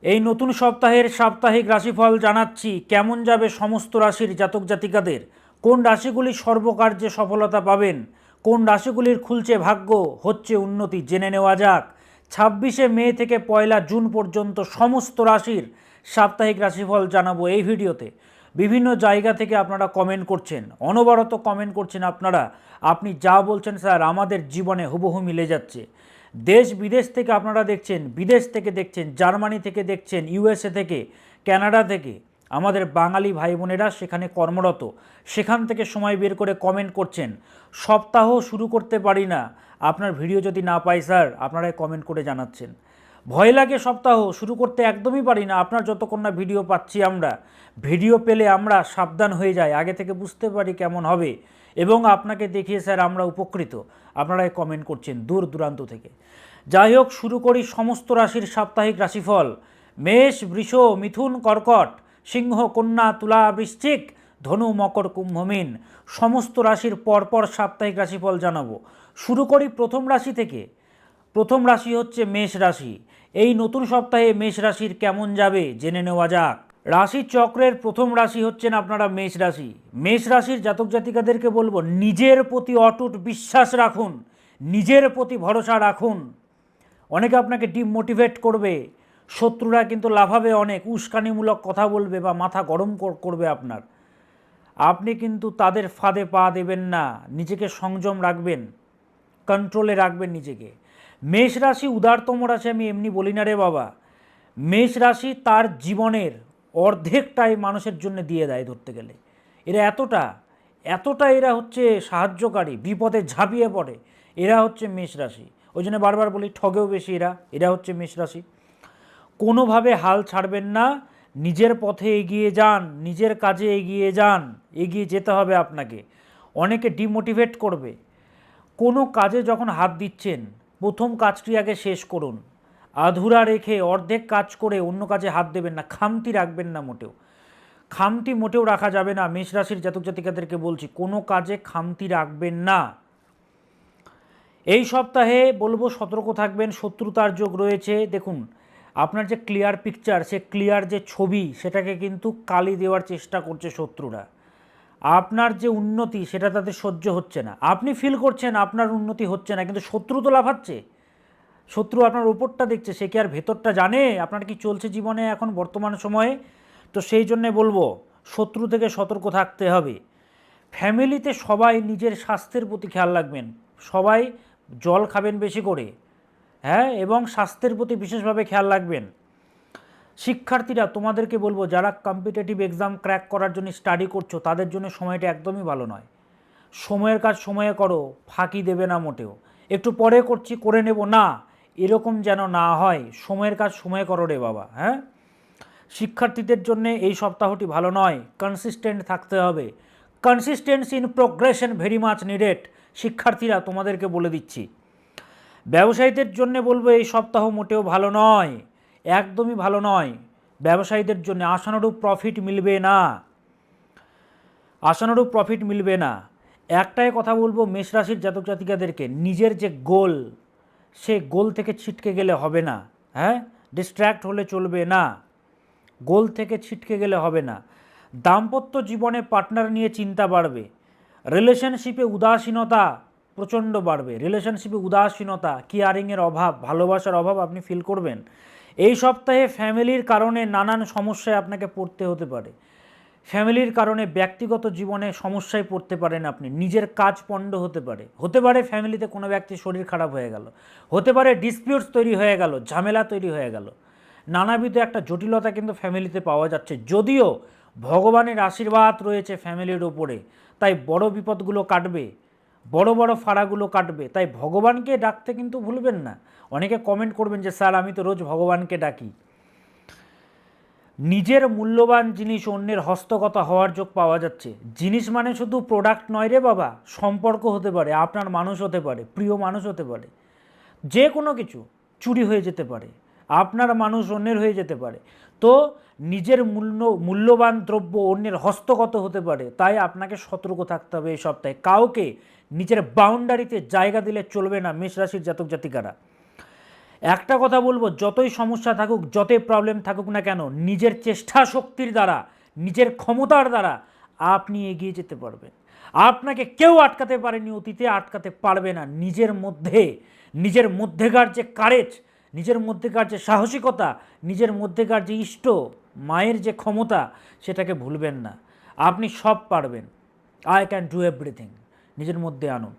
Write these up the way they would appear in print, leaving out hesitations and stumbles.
এই নতুন সপ্তাহের সাপ্তাহিক রাশিফল জানাচ্ছি কেমন যাবে সমস্ত রাশির জাতক জাতিকাদের, কোন রাশিগুলি সর্বকার্যে সফলতা পাবেন, কোন রাশিগুলির খুলছে ভাগ্য, হচ্ছে উন্নতি, জেনে নেওয়া যাক। 26শে মে থেকে 1লা জুন পর্যন্ত সমস্ত রাশির সাপ্তাহিক রাশিফল জানাবো এই ভিডিওতে। বিভিন্ন জায়গা থেকে আপনারা কমেন্ট করছেন, অনবরত কমেন্ট করছেন আপনারা। আপনি যা বলছেন স্যার আমাদের জীবনে হুবহু মিলে যাচ্ছে। দেশ বিদেশ থেকে আপনারা দেখছেন, বিদেশ থেকে দেখছেন, জার্মানি থেকে দেখছেন, ইউএসএ থেকে, কানাডা থেকে আমাদের বাঙালি ভাই বোনেরা সেখানে কর্মরত, সেখান থেকে সময় বের করে কমেন্ট করছেন। সপ্তাহ শুরু করতে পারি না, আপনার ভিডিও যদি না পাই স্যার আপনারাই কমেন্ট করে জানাচ্ছেন। ভয় লাগে সপ্তাহ শুরু করতে, একদমই পারি না আপনার যতক্ষণ না ভিডিও পাচ্ছি। আমরা ভিডিও পেলে আমরা সাবধান হয়ে যাই, আগে থেকে বুঝতে পারি কেমন হবে এবং আপনাকে দেখিয়ে স্যার আমরা উপকৃত। আপনারাই কমেন্ট করছেন দূর দূরান্ত থেকে। যাই হোক, শুরু করি সমস্ত রাশির সাপ্তাহিক রাশিফল। মেষ, বৃষ, মিথুন, কর্কট, সিংহ, কন্যা, তুলা, বৃশ্চিক, ধনু, মকর, কুম্ভ, মীন সমস্ত রাশির পরপর সাপ্তাহিক রাশিফল জানাবো। শুরু করি প্রথম রাশি থেকে। প্রথম রাশি হচ্ছে মেষ রাশি। এই নতুন সপ্তাহে মেষ রাশির কেমন যাবে জেনে নেওয়া যাক। রাশি চক্রের প্রথম রাশি হচ্ছেন আপনারা মেষ রাশি। মেষ রাশির জাতক জাতিকাদেরকে বলবো, নিজের প্রতি অটুট বিশ্বাস রাখুন, নিজের প্রতি ভরসা রাখুন। অনেকে আপনাকে ডিমোটিভেট করবে, শত্রুরা কিন্তু লাফাবে, অনেক উস্কানিমূলক কথা বলবে বা মাথা গরম করবে আপনার। আপনি কিন্তু তাদের ফাঁদে পা দেবেন না, নিজেকে সংযম রাখবেন, কন্ট্রোলে রাখবেন নিজেকে। মেষ রাশি উদারতম রাশি, আমি এমনি বলি না রে বাবা। মেষ রাশি তার জীবনের অর্ধেকটাই মানুষের জন্য দিয়ে দেয় ধরতে গেলে। এরা এতটা এতটা এরা হচ্ছে সাহায্যকারী, বিপদে ঝাঁপিয়ে পড়ে। এরা হচ্ছে মেষ রাশি। ওই জন্য বারবার বলি ঠগেও বেশি এরা হচ্ছে মেষ রাশি। কোনোভাবে হাল ছাড়বেন না, নিজের পথে এগিয়ে যান, নিজের কাজে এগিয়ে যান, এগিয়ে যেতে হবে আপনাকে। অনেকে ডিমোটিভেট করবে। কোনো কাজে যখন হাত দিচ্ছেন প্রথম কাজটি আগে শেষ করুন। আধুরা রেখে অর্ধেক কাজ করে অন্য কাজে হাত দেবেন না, খামতি রাখবেন না মোটেও। খামতি মোটেও রাখা যাবে না। মেষ রাশির জাতক জাতিকাদেরকে বলছি, কোনো কাজে খামতি রাখবেন না। এই সপ্তাহে বলবো সতর্ক থাকবেন, শত্রুতার যোগ রয়েছে। দেখুন, আপনার যে ক্লিয়ার পিকচার, সে ক্লিয়ার যে ছবি, সেটাকে কিন্তু কালি দেওয়ার চেষ্টা করছে শত্রুরা। আপনার যে উন্নতি সেটা তাদের সহ্য হচ্ছে না। আপনি ফিল করছেন আপনার উন্নতি হচ্ছে না, কিন্তু শত্রু তো লাফাচ্ছে। শত্রু আপনার ওপরটা দেখছে, সে কি আর ভেতরটা জানে আপনার কি চলছে জীবনে এখন বর্তমান সময়ে? তো সেই জন্যে বলবো শত্রু থেকে সতর্ক থাকতে হবে। ফ্যামিলিতে সবাই নিজের স্বাস্থ্যের প্রতি খেয়াল রাখবেন, সবাই জল খাবেন বেশি করে, হ্যাঁ, এবং স্বাস্থ্যের প্রতি বিশেষভাবে খেয়াল রাখবেন। শিক্ষার্থীরা তোমাদেরকে বলবো, যারা কম্পিটিটিভ এক্সাম ক্র্যাক করার জন্য স্টাডি করছো তাদের জন্য সময়টা একদমই ভালো নয়। সময়ের কাজ সময়ে করো, ফাঁকি দেবে না মোটেও। একটু পরে করছি করে নেব না, এরকম যেন না হয়। সময়ের কাজ সময়ে করো রে বাবা। হ্যাঁ, শিক্ষার্থীদের জন্য এই সপ্তাহটি ভালো নয়, কনসিস্টেন্ট থাকতে হবে। Consistency in progression very much needed. শিক্ষার্থীরা তোমাদেরকে বলে দিচ্ছি। ব্যবসায়ীদের জন্য বলবো এই সপ্তাহ মোটেও ভালো নয়, একদমই ভালো নয়। ব্যবসায়ীদের জন্য আশানুরূপ প্রফিট মিলবে না, আশানুরূপ প্রফিট মিলবে না। একটাই কথা বলবো মেষ রাশির জাতক জাতিকাদেরকে, নিজের যে গোল, সে গোল থেকে ছিটকে গেলে হবে না। হ্যাঁ, ডিস্ট্র্যাক্ট হলে চলবে না, গোল থেকে ছিটকে গেলে হবে না। দাম্পত্য জীবনে পার্টনার নিয়ে চিন্তা বাড়বে। রিলেশনশিপে উদাসীনতা প্রচণ্ড বাড়বে। রিলেশনশিপে উদাসীনতা, কেয়ারিংয়ের অভাব, ভালোবাসার অভাব আপনি ফিল করবেন। এই সপ্তাহে ফ্যামিলির কারণে নানান সমস্যায় আপনাকে পড়তে হতে পারে। ফ্যামিলির কারণে ব্যক্তিগত জীবনে সমস্যায় পড়তে পারেন আপনি। নিজের কাজ পণ্ড হতে পারে ফ্যামিলিতে কোনো ব্যক্তির শরীর খারাপ হয়ে গেল, হতে পারে ডিসপিউটস তৈরি হয়ে গেল, ঝামেলা তৈরি হয়ে গেল। নানাবিধ একটা জটিলতা কিন্তু ফ্যামিলিতে পাওয়া যাচ্ছে, যদিও ভগবানের আশীর্বাদ রয়েছে ফ্যামিলির ওপরে, তাই বড় বিপদগুলো কাটবে, বড় বড় ফাড়াগুলো কাটবে। তাই ভগবানকে ডাকতে কিন্তু ভুলবেন না। অনেকে কমেন্ট করবেন যে স্যার আমি তো রোজ ভগবানকে ডাকি। নিজের মূল্যবান জিনিস অন্যের হস্তগত হওয়ার যোগ পাওয়া যাচ্ছে। জিনিস মানে শুধু প্রোডাক্ট নয় রে বাবা, সম্পর্ক হতে পারে, আপনার মানুষ হতে পারে, প্রিয় মানুষ হতে পারে, যে কোনো কিছু চুরি হয়ে যেতে পারে, আপনার মানুষ অন্যের হয়ে যেতে পারে। তো নিজের মূল্যবান দ্রব্য অন্যের হস্তগত হতে পারে, তাই আপনাকে সতর্ক থাকতে হবে এই সপ্তাহে। কাউকে নিজের বাউন্ডারিতে জায়গা দিলে চলবে না মেষ রাশির জাতক জাতিকারা। একটা কথা বলবো, যতই সমস্যা থাকুক, যতই প্রবলেম থাকুক না কেন, নিজের চেষ্টা শক্তির দ্বারা, নিজের ক্ষমতার দ্বারা আপনি এগিয়ে যেতে পারবেন। আপনাকে কেউ আটকাতে পারেনি, অতীতে আটকাতে পারবে না। নিজের মধ্যেকার যে কারেজ, নিজের মধ্যেকার যে সাহসিকতা, নিজের মধ্যেকার যে ইষ্ট মায়ের যে ক্ষমতা, সেটাকে ভুলবেন না। আপনি সব পারবেন। আই ক্যান ডু এভরিথিং নিজের মধ্যে আনুন।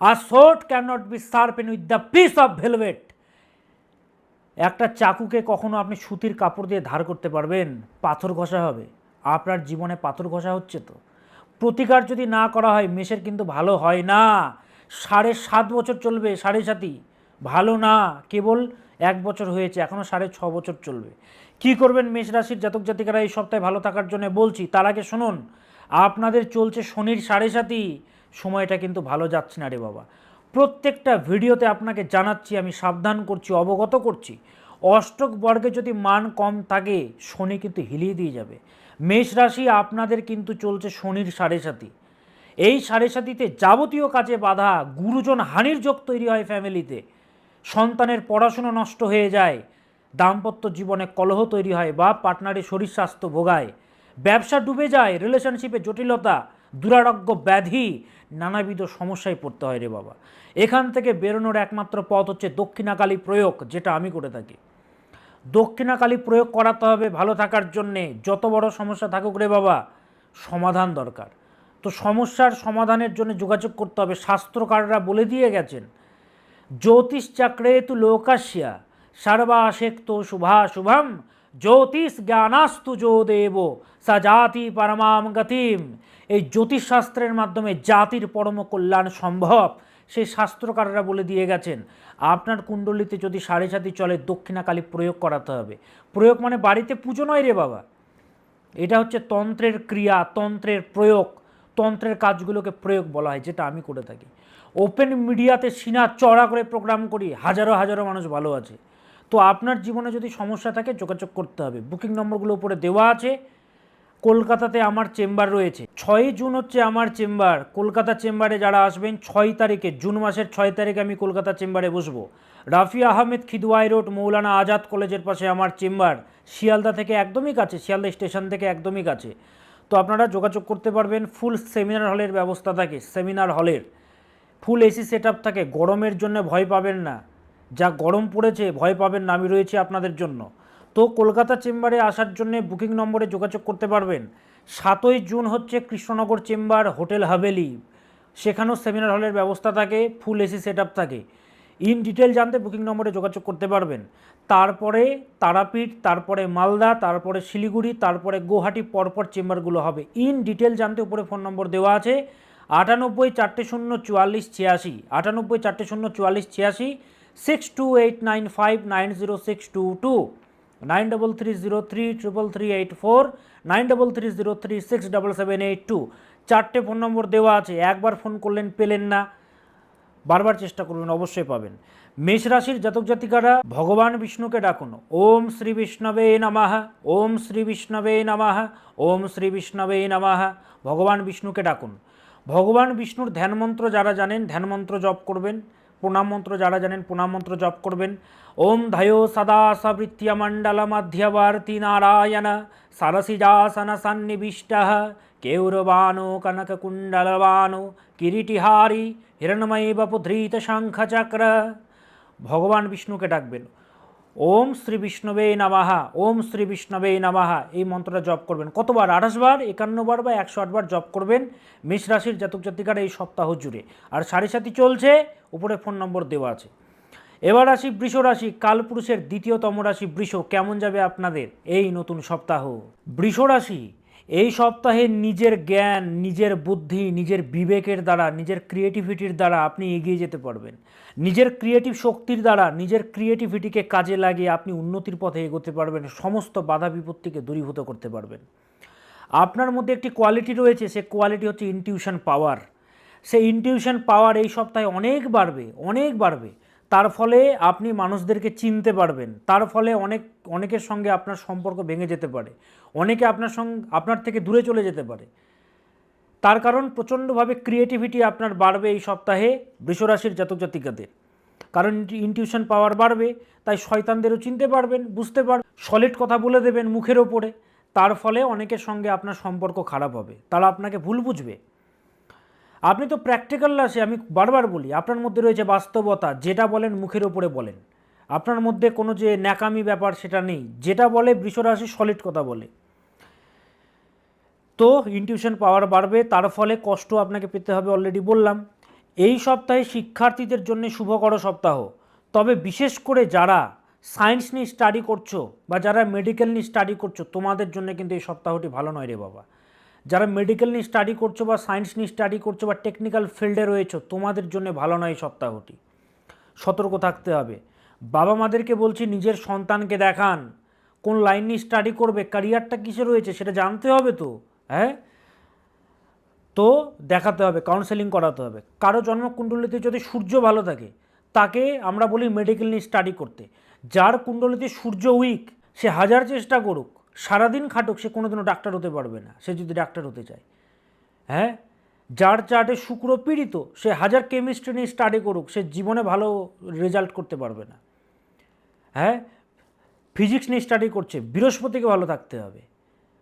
আর sword can not be sharpen with the piece of velvet. একটা চাকুকে কখনো আপনি সুতির কাপড় দিয়ে ধার করতে পারবেন? পাথর ঘষা হবে। আপনার জীবনে পাথর ঘষা হচ্ছে তো। প্রতিকার যদি না করা হয়, মেষের কিন্তু ভালো হয় না। 7.5 বছর চলবে, 7.5 ভালো না। কেবল 1 বছর হয়েছে, এখনও 6.5 বছর চলবে। কি করবেন মেষ রাশির জাতক জাতিকারা এই সপ্তাহে ভালো থাকার জন্য বলছি। তার আগে শুনুন, আপনাদের চলছে শনির 7.5, সময়টা কিন্তু ভালো যাচ্ছে না রে বাবা। প্রত্যেকটা ভিডিওতে আপনাকে জানাচ্ছি, আমি সাবধান করছি, অবগত করছি। অষ্টক বর্গে যদি মান কম থাকে, শনি কিন্তু হিলিয়ে দিয়ে যাবে। মেষ রাশি আপনাদের কিন্তু চলছে শনির 7.5। এই 7.5তে যাবতীয় কাজে বাধা, গুরুজন হানির যোগ তৈরি হয় ফ্যামিলিতে, সন্তানের পড়াশুনো নষ্ট হয়ে যায়, দাম্পত্য জীবনে কলহ তৈরি হয় বা পার্টনারের শরীর স্বাস্থ্য ভোগায়, ব্যবসা ডুবে যায়, রিলেশনশিপে জটিলতা, দুরারোগ্য ব্যাধি, নানাবিধ সমস্যায় পড়তে হয় রে বাবা। এখান থেকে বেরোনোর একমাত্র পথ হচ্ছে দক্ষিণাকালী প্রয়োগ, যেটা আমি করে থাকি। দক্ষিণাকালী প্রয়োগ করাতে হবে ভালো থাকার জন্যে। যত বড় সমস্যা থাকুক রে বাবা, সমাধান দরকার। তো সমস্যার সমাধানের জন্য যোগাযোগ করতে হবে। শাস্ত্রকাররা বলে দিয়ে গেছেন, জ্যোতিষচক্রে তু লোকস্য সর্বাশেক্তো শুভাশুভম জ্যোতিষ জ্ঞানাস্তু যো দেব সা জাতি পরমাম গতিম। এই জ্যোতিষশাস্ত্রের মাধ্যমে জাতির পরম কল্যাণ সম্ভব, সেই শাস্ত্রকাররা বলে দিয়ে গেছেন। আপনার কুণ্ডলিতে যদি 7.5 চলে, দক্ষিণাকালী প্রয়োগ করাতে হবে। প্রয়োগ মানে বাড়িতে পুজো নয় রে বাবা, এটা হচ্ছে তন্ত্রের ক্রিয়া, তন্ত্রের প্রয়োগ, তন্ত্রের কাজগুলোকে প্রয়োগ বলা হয়, যেটা আমি করে থাকি। ওপেন মিডিয়াতে সিনা চড়া করে প্রোগ্রাম করি, হাজারো হাজারো মানুষ ভালো আছে। তো আপনার জীবনে যদি সমস্যা থাকে, যোগাযোগ করতে হবে। বুকিং নম্বরগুলো উপরে দেওয়া আছে। কলকাতাতে আমার চেম্বার রয়েছে। 6 জুন হচ্ছে আমার চেম্বার। কলকাতা চেম্বারে যারা আসবেন, 6 তারিখে, জুন মাসের 6 তারিখে আমি কলকাতা চেম্বারে বসবো। রাফি আহমেদ খিদওয়াই রোড, মৌলানা আজাদ কলেজের পাশে আমার চেম্বার। শিয়ালদা থেকে একদমই কাছে, শিয়ালদা স্টেশন থেকে একদমই কাছে। তো আপনারা যোগাযোগ করতে পারবেন। ফুল সেমিনার হলের ব্যবস্থা থাকে, সেমিনার হলের ফুল এসি সেট আপ থাকে। গরমের জন্য ভয় পাবেন না, যা গরম পড়েছে ভয় পাবেন না, আমি রয়েছি আপনাদের জন্য। তো কলকাতা চেম্বারে আসার জন্য বুকিং নম্বরে যোগাযোগ করতে পারবেন। 7ই জুন হচ্ছে কৃষ্ণনগর চেম্বার, হোটেল হাভেলি, সেখানেও সেমিনার হলের ব্যবস্থা থাকে, ফুল এসি সেট আপ থাকে। ইন ডিটেল জানতে বুকিং নম্বরে যোগাযোগ করতে পারবেন। তারপরে তারাপীঠ, তারপরে মালদা, তারপরে শিলিগুড়ি, তারপরে গুয়াহাটি, পরপর চেম্বারগুলো হবে। ইন ডিটেল জানতে উপরে ফোন নম্বর দেওয়া আছে, 98404486, 98404486, 6289590622, 9330333384, 9330367782। 4টে ফোন নম্বর দেওয়া আছে। একবার ফোন করলেন পেলেন না, বারবার চেষ্টা করবেন, অবশ্যই পাবেন। মেষ রাশির জাতক জাতিকারা ভগবান বিষ্ণুকে ডাকুন। ওম শ্রী বিষ্ণবে নমঃ, ওম শ্রী বিষ্ণবে নমঃ, ওম শ্রী বিষ্ণবে নমঃ। ভগবান বিষ্ণুকে ডাকুন। ভগবান বিষ্ণুর ধ্যান মন্ত্র যারা জানেন, ধ্যান মন্ত্র জপ করবেন। প্রণাম মন্ত্র যারা জানেন, প্রণাম মন্ত্র জপ করবেন। ওম ধায়ো সদা সবৃত্য মণ্ডল মধ্যবর্তী নারায়ণ সরসিজাসন সন্নিবিষ্ট কেউরবানো কনককুণ্ডলবানো কিরিটিহারি হিরণময়ী বপুধৃত শঙ্খচক্র। ভগবান বিষ্ণুকে ডাকবেন। ওম শ্রী বিষ্ণবে নমঃ, ওম শ্রী বিষ্ণবে নমঃ, এই মন্ত্রটা জপ করবেন। কতবার? 28 বার, 51 বার বা 108 বার জপ করবেন মেষ রাশির জাতক জাতিকারা এই সপ্তাহ জুড়ে। আর 7.5 চলছে, উপরে ফোন নম্বর দেওয়া আছে। এবার আসি বৃষ রাশি, কালপুরুষের দ্বিতীয়তম রাশি বৃষ। কেমন যাবে আপনাদের এই নতুন সপ্তাহ? বৃষ রাশি এই সপ্তাহে নিজের জ্ঞান, নিজের বুদ্ধি, নিজের বিবেকের দ্বারা, নিজের ক্রিয়েটিভিটির দ্বারা আপনি এগিয়ে যেতে পারবেন। নিজের ক্রিয়েটিভ শক্তির দ্বারা, নিজের ক্রিয়েটিভিটিকে কাজে লাগিয়ে আপনি উন্নতির পথে এগোতে পারবেন, সমস্ত বাধা বিপত্তিকে দূরীভূত করতে পারবেন। আপনার মধ্যে একটি কোয়ালিটি রয়েছে, সে কোয়ালিটি হচ্ছে ইনটিউশন পাওয়ার। সেই ইনটিউশন পাওয়ার এই সপ্তাহে অনেক বাড়বে, অনেক বাড়বে। তার ফলে আপনি মানুষদেরকে চিনতে পারবেন। তার ফলে অনেকের সঙ্গে আপনার সম্পর্ক ভেঙে যেতে পারে, অনেকে আপনার থেকে দূরে চলে যেতে পারে। তার কারণ প্রচণ্ডভাবে ক্রিয়েটিভিটি আপনার বাড়বে এই সপ্তাহে বৃষরাশির জাতক জাতিকাদের। কারণ ইনটিউশন পাওয়ার বাড়বে, তাই শয়তানদেরও চিনতে পারবেন, বুঝতে পারবেন, সলিড কথা বলে দেবেন মুখের ওপরে। তার ফলে অনেকের সঙ্গে আপনার সম্পর্ক খারাপ হবে, তারা আপনাকে ভুল বুঝবে। আপনি তো প্র্যাকটিক্যাল রাশি, আমি বারবার বলি, আপনার মধ্যে রয়েছে বাস্তবতা, যেটা বলেন মুখের ওপরে বলেন। আপনার মধ্যে কোনো যে ন্যাকামি ব্যাপার সেটা নেই, যেটা বলে বৃষরাশি সলিড কথা বলে। তো ইনটিউশন পাওয়ার বাড়বে, তার ফলে কষ্ট আপনাকে পেতে হবে, অলরেডি বললাম। এই সপ্তাহে শিক্ষার্থীদের জন্য শুভকর সপ্তাহ, তবে বিশেষ করে যারা সায়েন্স নিয়ে স্টাডি করছো বা যারা মেডিকেল নিয়ে স্টাডি করছো, তোমাদের জন্য কিন্তু এই সপ্তাহটি ভালো নয় রে বাবা। যারা মেডিকেল নিয়ে স্টাডি করছো বা সায়েন্স নিয়ে স্টাডি করছো বা টেকনিক্যাল ফিল্ডে রয়েছো, তোমাদের জন্য ভালো নয় এই সপ্তাহটি, সতর্ক থাকতে হবে। বাবা মাদেরকে বলছি, নিজের সন্তানকে দেখান কোন লাইন নিয়ে স্টাডি করবে, ক্যারিয়ারটা কিসে রয়েছে সেটা জানতে হবে তো, হ্যাঁ। তো দেখাতে হবে, কাউন্সেলিং করাতে হবে। কারো জন্মকুণ্ডলিতে যদি সূর্য ভালো থাকে, তাকে আমরা বলি মেডিকেল নিয়ে স্টাডি করতে। যার কুণ্ডলিতে সূর্য উইক, সে হাজার চেষ্টা করুক, সারাদিন খাটুক, সে কোনোদিনও ডাক্তার হতে পারবে না, সে যদি ডাক্তার হতে চায়, হ্যাঁ। যার চার্টে শুক্র পীড়িত, সে হাজার কেমিস্ট্রি নিয়ে স্টাডি করুক, সে জীবনে ভালো রেজাল্ট করতে পারবে না, হ্যাঁ। ফিজিক্স নিয়ে স্টাডি করছে, বৃহস্পতিকে ভালো থাকতে হবে।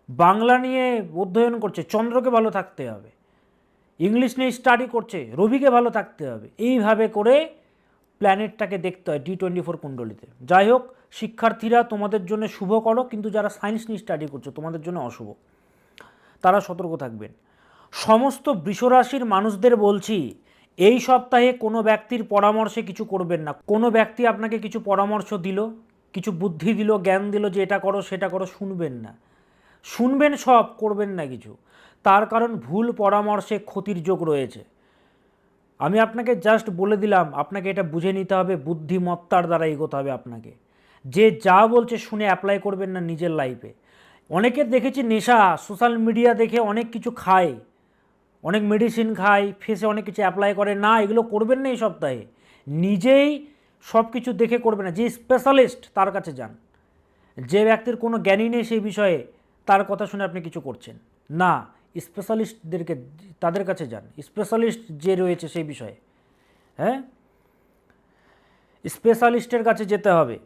বাংলা নিয়ে অধ্যয়ন করছে, চন্দ্রকে ভালো থাকতে হবে। ইংলিশ নিয়ে স্টাডি করছে, রবিকে ভালো থাকতে হবে। এইভাবে করে প্ল্যানেটটাকে দেখতে হয় D24 কুণ্ডলিতে। যাই হোক, শিক্ষার্থীরা তোমাদের জন্য শুভ করো, কিন্তু যারা সায়েন্স নিয়ে স্টাডি করছো তোমাদের জন্য অশুভ, তারা সতর্ক থাকবেন। সমস্ত বৃষরাশির মানুষদের বলছি, এই সপ্তাহে কোনো ব্যক্তির পরামর্শে কিছু করবেন না। কোনো ব্যক্তি আপনাকে কিছু পরামর্শ দিল, কিছু বুদ্ধি দিল, জ্ঞান দিল যে এটা করো সেটা করো, শুনবেন না। শুনবেন সব, করবেন না কিছু। তার কারণ ভুল পরামর্শে ক্ষতির যোগ রয়েছে। আমি আপনাকে জাস্ট বলে দিলাম, আপনাকে এটা বুঝে নিতে হবে, বুদ্ধিমত্তার দ্বারা এগোতে হবে আপনাকে। যে যা বলছে শুনে অ্যাপ্লাই করবেন না নিজের লাইফে। অনেকের দেখেছি নেশা, সোশ্যাল মিডিয়া দেখে অনেক কিছু খায়, অনেক মেডিসিন খায়, ফেসে অনেক কিছু অ্যাপ্লাই করে, না এগুলো করবেন না এই সপ্তাহে। নিজেই সব কিছু দেখে করবেন না, যে স্পেশালিস্ট তার কাছে যান। যে ব্যক্তির কোনো জ্ঞানই নেই সেই বিষয়ে, তার কথা শুনে আপনি কিছু করছেন না, স্পেশালিস্টদেরকে, তাদের কাছে যান, স্পেশালিস্ট যে রয়েছে সেই বিষয়ে, হ্যাঁ, স্পেশালিস্টের কাছে যেতে হবে।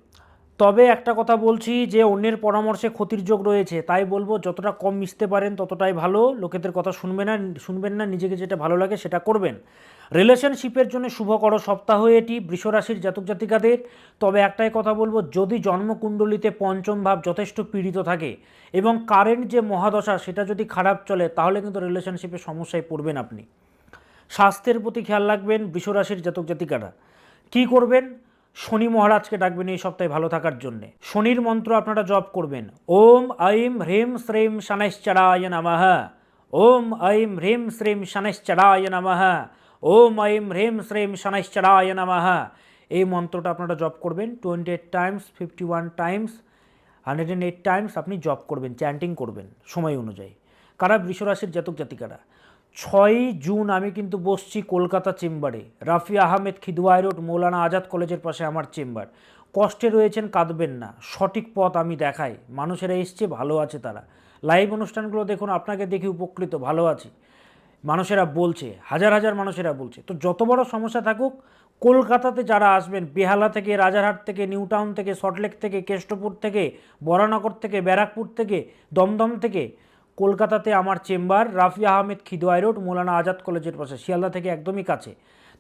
তবে একটা কথা বলছি, যে অন্যের পরামর্শে ক্ষতির যোগ রয়েছে, তাই বলবো যতটা কম মিশতে পারেন ততটাই ভালো। লোকেদের কথা শুনবেন না, নিজেকে যেটা ভালো লাগে সেটা করবেন। রিলেশনশিপের জন্য শুভকর সপ্তাহ এটি বৃষরাশির জাতক জাতিকাদের। তবে একটাই কথা বলবো, যদি জন্মকুণ্ডলিতে পঞ্চম ভাব যথেষ্ট পীড়িত থাকে এবং কারেন্ট যে মহাদশা সেটা যদি খারাপ চলে, তাহলে কিন্তু রিলেশনশিপে সমস্যায় পড়বেন আপনি। স্বাস্থ্যের প্রতি খেয়াল রাখবেন বৃষরাশির জাতক জাতিকারা। কী করবেন? শনি মহারাজকে ডাকবেন এই সপ্তাহে ভালো থাকার জন্যে। শনির মন্ত্র আপনারা জপ করবেন, ওম ঐম হ্রিম শ্রীম শনৈশ্চরায় নমঃ, ওম ঐম হ্রিম শ্রীম শনৈশ্চরায় নমঃ, ওম ঐম হ্রিম শ্রীম শনৈশ্চরায় নমঃ। এই মন্ত্রটা আপনারা জপ করবেন 28 টাইমস, 51 টাইমস, 108 টাইমস আপনি জপ করবেন, চ্যান্টিং করবেন সময় অনুযায়ী। কারা? বৃষরাশির জাতক জাতিকারা। 6ই জুন আমি কিন্তু বসছি কলকাতা চেম্বারে, রাফি আহমেদ খিদওয়াই রোড, মৌলানা আজাদ কলেজের পাশে আমার চেম্বার। কষ্টে রয়েছেন, কাঁদবেন না, সঠিক পথ আমি দেখাই। মানুষেরা এসছে, ভালো আছে তারা। লাইভ অনুষ্ঠানগুলো দেখুন, আপনাকে দেখে উপকৃত, ভালো আছি, মানুষেরা বলছে, হাজার হাজার মানুষেরা বলছে। তো যত বড় সমস্যা থাকুক, কলকাতাতে যারা আসবেন, বেহালা থেকে, রাজারহাট থেকে, নিউ টাউন থেকে, সল্টলেক থেকে, কেষ্টপুর থেকে, বরানগর থেকে, ব্যারাকপুর থেকে, দমদম থেকে, কলকাতাতে আমার চেম্বার, রাফি আহমেদ খিদওয়াই রোড, মৌলানা আজাদ কলেজের পাশে, শিয়ালদা থেকে একদমই কাছে।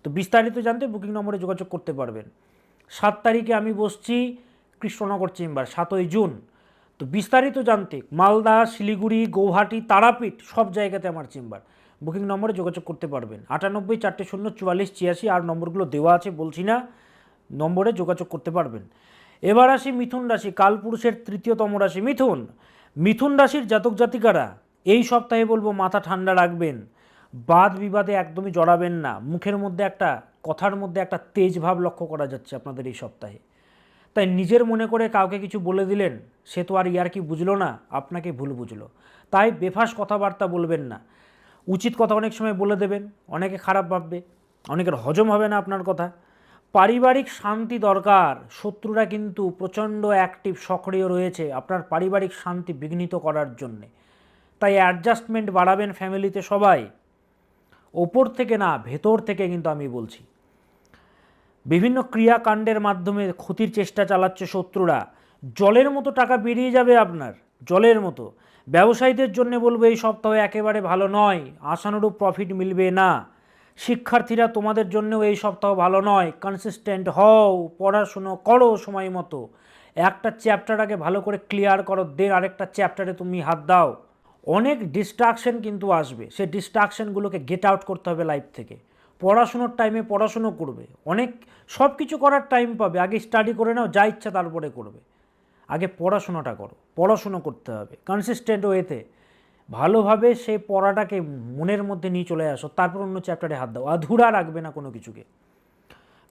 তো বিস্তারিত জানতে বুকিং নম্বরে যোগাযোগ করতে পারবেন। 7 তারিখে আমি বসছি কৃষ্ণনগর চেম্বার, 7ই জুন। তো বিস্তারিত জানতে মালদা, শিলিগুড়ি, গৌহাটি, তারাপীঠ সব জায়গাতে আমার চেম্বার। বুকিং নম্বরে যোগাযোগ করতে পারবেন, 98 400 44 86, আর নম্বরগুলো দেওয়া আছে, বলছি না, নম্বরে যোগাযোগ করতে পারবেন। এবার আসি মিথুন রাশি, কালপুরুষের তৃতীয়তম রাশি মিথুন। মিথুন রাশির জাতক জাতিকারা এই সপ্তাহে বলবো মাথা ঠান্ডা রাখবেন, বাদ বিবাদে একদমই জড়াবেন না। মুখের মধ্যে একটা, কথার মধ্যে একটা তেজ ভাব লক্ষ্য করা যাচ্ছে আপনাদের এই সপ্তাহে। তাই নিজের মনে করে কাউকে কিছু বলে দিলেন, সে তো আর ইয়ার কি বুঝলো না, আপনাকে ভুল বুঝলো। তাই বেফাস কথাবার্তা বলবেন না, উচিত কথা অনেক সময় বলে দেবেন, অনেকে খারাপ ভাববে, অনেকের হজম হবে না আপনার কথা। পারিবারিক শান্তি দরকার, শত্রুরা কিন্তু প্রচণ্ড অ্যাক্টিভ, সক্রিয় রয়েছে আপনার পারিবারিক শান্তি বিঘ্নিত করার জন্যে। তাই অ্যাডজাস্টমেন্ট বাড়াবেন ফ্যামিলিতে সবাই, ওপর থেকে না, ভেতর থেকে কিন্তু আমি বলছি। বিভিন্ন ক্রিয়াকাণ্ডের মাধ্যমে ক্ষতির চেষ্টা চালাচ্ছে শত্রুরা। জলের মতো টাকা বেরিয়ে যাবে আপনার, জলের মতো। ব্যবসায়ীদের জন্য বলবো এই সপ্তাহ একেবারে ভালো নয়, আশানুরূপ প্রফিট মিলবে না। শিক্ষার্থীরা তোমাদের জন্যও এই সপ্তাহ ভালো নয়। কনসিস্টেন্ট হও, পড়াশুনো করো সময় মতো। একটা চ্যাপ্টার আগে ভালো করে ক্লিয়ার করো, দেন আরেকটা চ্যাপ্টারে তুমি হাত দাও। অনেক ডিস্ট্রাকশন কিন্তু আসবে, সেই ডিস্ট্রাকশনগুলোকে গেট আউট করতে হবে লাইফ থেকে। পড়াশুনোর টাইমে পড়াশুনো করবে, অনেক সব কিছু করার টাইম পাবে, আগে স্টাডি করে নাও, যা ইচ্ছা তারপরে করবে। আগে পড়াশোনাটা করো, পড়াশুনো করতে হবে কনসিস্টেন্ট ওয়েতে, ভালোভাবে সেই পড়াটাকে মনের মধ্যে নিয়ে চলে আসো, তারপর অন্য চ্যাপ্টারে হাত দাও। আধুরা রাখবে না কোনো কিছুকে,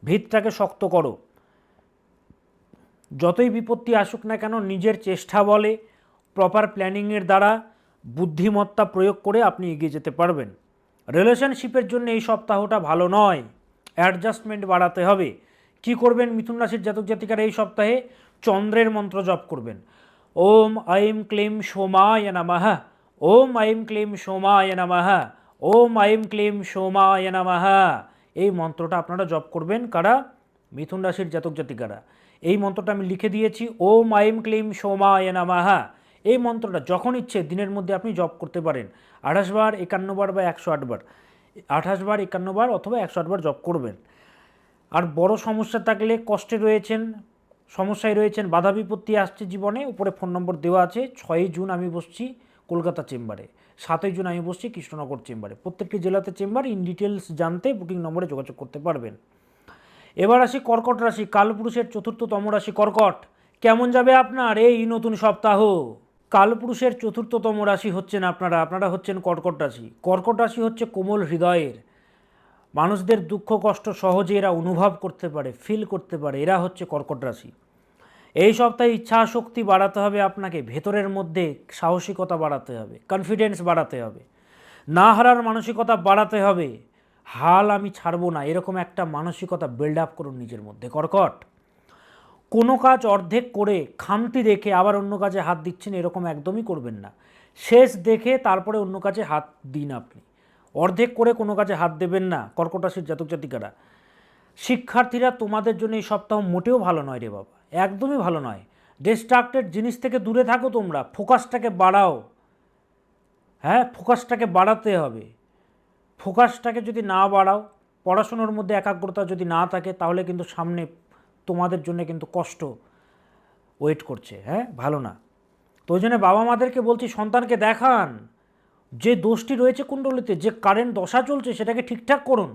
ভিতটাকে শক্ত করো। যতই বিপত্তি আসুক না কেন, নিজের চেষ্টা বলে প্রপার প্ল্যানিংয়ের দ্বারা বুদ্ধিমত্তা প্রয়োগ করে আপনি এগিয়ে যেতে পারবেন। রিলেশনশিপের জন্য এই সপ্তাহটা ভালো নয়, অ্যাডজাস্টমেন্ট বাড়াতে হবে। কি করবেন মিথুন রাশির জাতক জাতিকারা এই সপ্তাহে? চন্দ্রের মন্ত্র জপ করবেন। ওম আইম ক্লিম সোমায় নমঃ, ওম আইম ক্লিম সোমায় নমঃ, ওম আইম ক্লিম সোমায় নমঃ। এই মন্ত্রটা আপনারা জপ করবেন। কারা? মিথুন রাশির জাতক জাতিকারা। এই মন্ত্রটা আমি লিখে দিয়েছি, ওম আইম ক্লিম সোমায় নমঃ। এই মন্ত্রটা যখন ইচ্ছে দিনের মধ্যে আপনি জপ করতে পারেন, 28 বার, 51 বার বা 108 বার। 28 বার, 51 বার অথবা 108 বার জপ করবেন। আর বড় সমস্যা থাকলে, কষ্টে রয়েছেন, সমস্যায় রয়েছেন, বাধা বিপত্তি আসছে জীবনে, উপরে ফোন নম্বর দেওয়া আছে। 6ই জুন আমি বসছি কলকাতা চেম্বারে, 7ই জুন আমি বসছি কৃষ্ণনগর চেম্বারে। প্রত্যেকটি জেলাতে চেম্বার। ইন ডিটেলস জানতে বুকিং নম্বরে যোগাযোগ করতে পারবেন। এবার আসি কর্কট রাশি, কালপুরুষের চতুর্থতম রাশি কর্কট। কেমন যাবে আপনার এই নতুন সপ্তাহ? কালপুরুষের চতুর্থতম রাশি হচ্ছেন আপনারা, আপনারা হচ্ছেন কর্কট রাশি। কর্কট রাশি হচ্ছে কোমল হৃদয়ের, মানুষদের দুঃখ কষ্ট সহজে এরা অনুভব করতে পারে, ফিল করতে পারে, এরা হচ্ছে কর্কট রাশি। এই সপ্তাহে ইচ্ছা শক্তি বাড়াতে হবে আপনাকে, ভেতরের মধ্যে সাহসিকতা বাড়াতে হবে, কনফিডেন্স বাড়াতে হবে, না হারার মানসিকতা বাড়াতে হবে। হাল আমি ছাড়বো না, এরকম একটা মানসিকতা বিল্ড আপ করুন নিজের মধ্যে কর্কট। কোনো কাজ অর্ধেক করে খামতি রেখে আবার অন্য কাজে হাত দিচ্ছেন, এরকম একদমই করবেন না। শেষ দেখে তারপরে অন্য কাজে হাত দিন আপনি, অর্ধেক করে কোনো কাজে হাত দেবেন না কর্কট রাশির জাতক জাতিকারা। শিক্ষার্থীরা তোমাদের জন্য এই সপ্তাহ মোটেও ভালো নয় রে বাবা, একদমই ভালো নয়। ডিস্ট্রাক্টেড জিনিস থেকে দূরে থাকো তোমরা, ফোকাসটাকে বাড়াও। হ্যাঁ, ফোকাসটাকে বাড়াতে হবে। ফোকাসটাকে যদি না বাড়াও, পড়াশুনোর মধ্যে একাগ্রতা যদি না থাকে, তাহলে কিন্তু সামনে তোমাদের জন্য কিন্তু কষ্ট ওয়েট করছে। হ্যাঁ, ভালো না। তো ওই জন্য বাবা মাদেরকে বলছি, সন্তানকে দেখান যে দোষটি রয়েছে কুণ্ডলিতে, যে কারেন্ট দশা চলছে সেটাকে ঠিকঠাক করুন।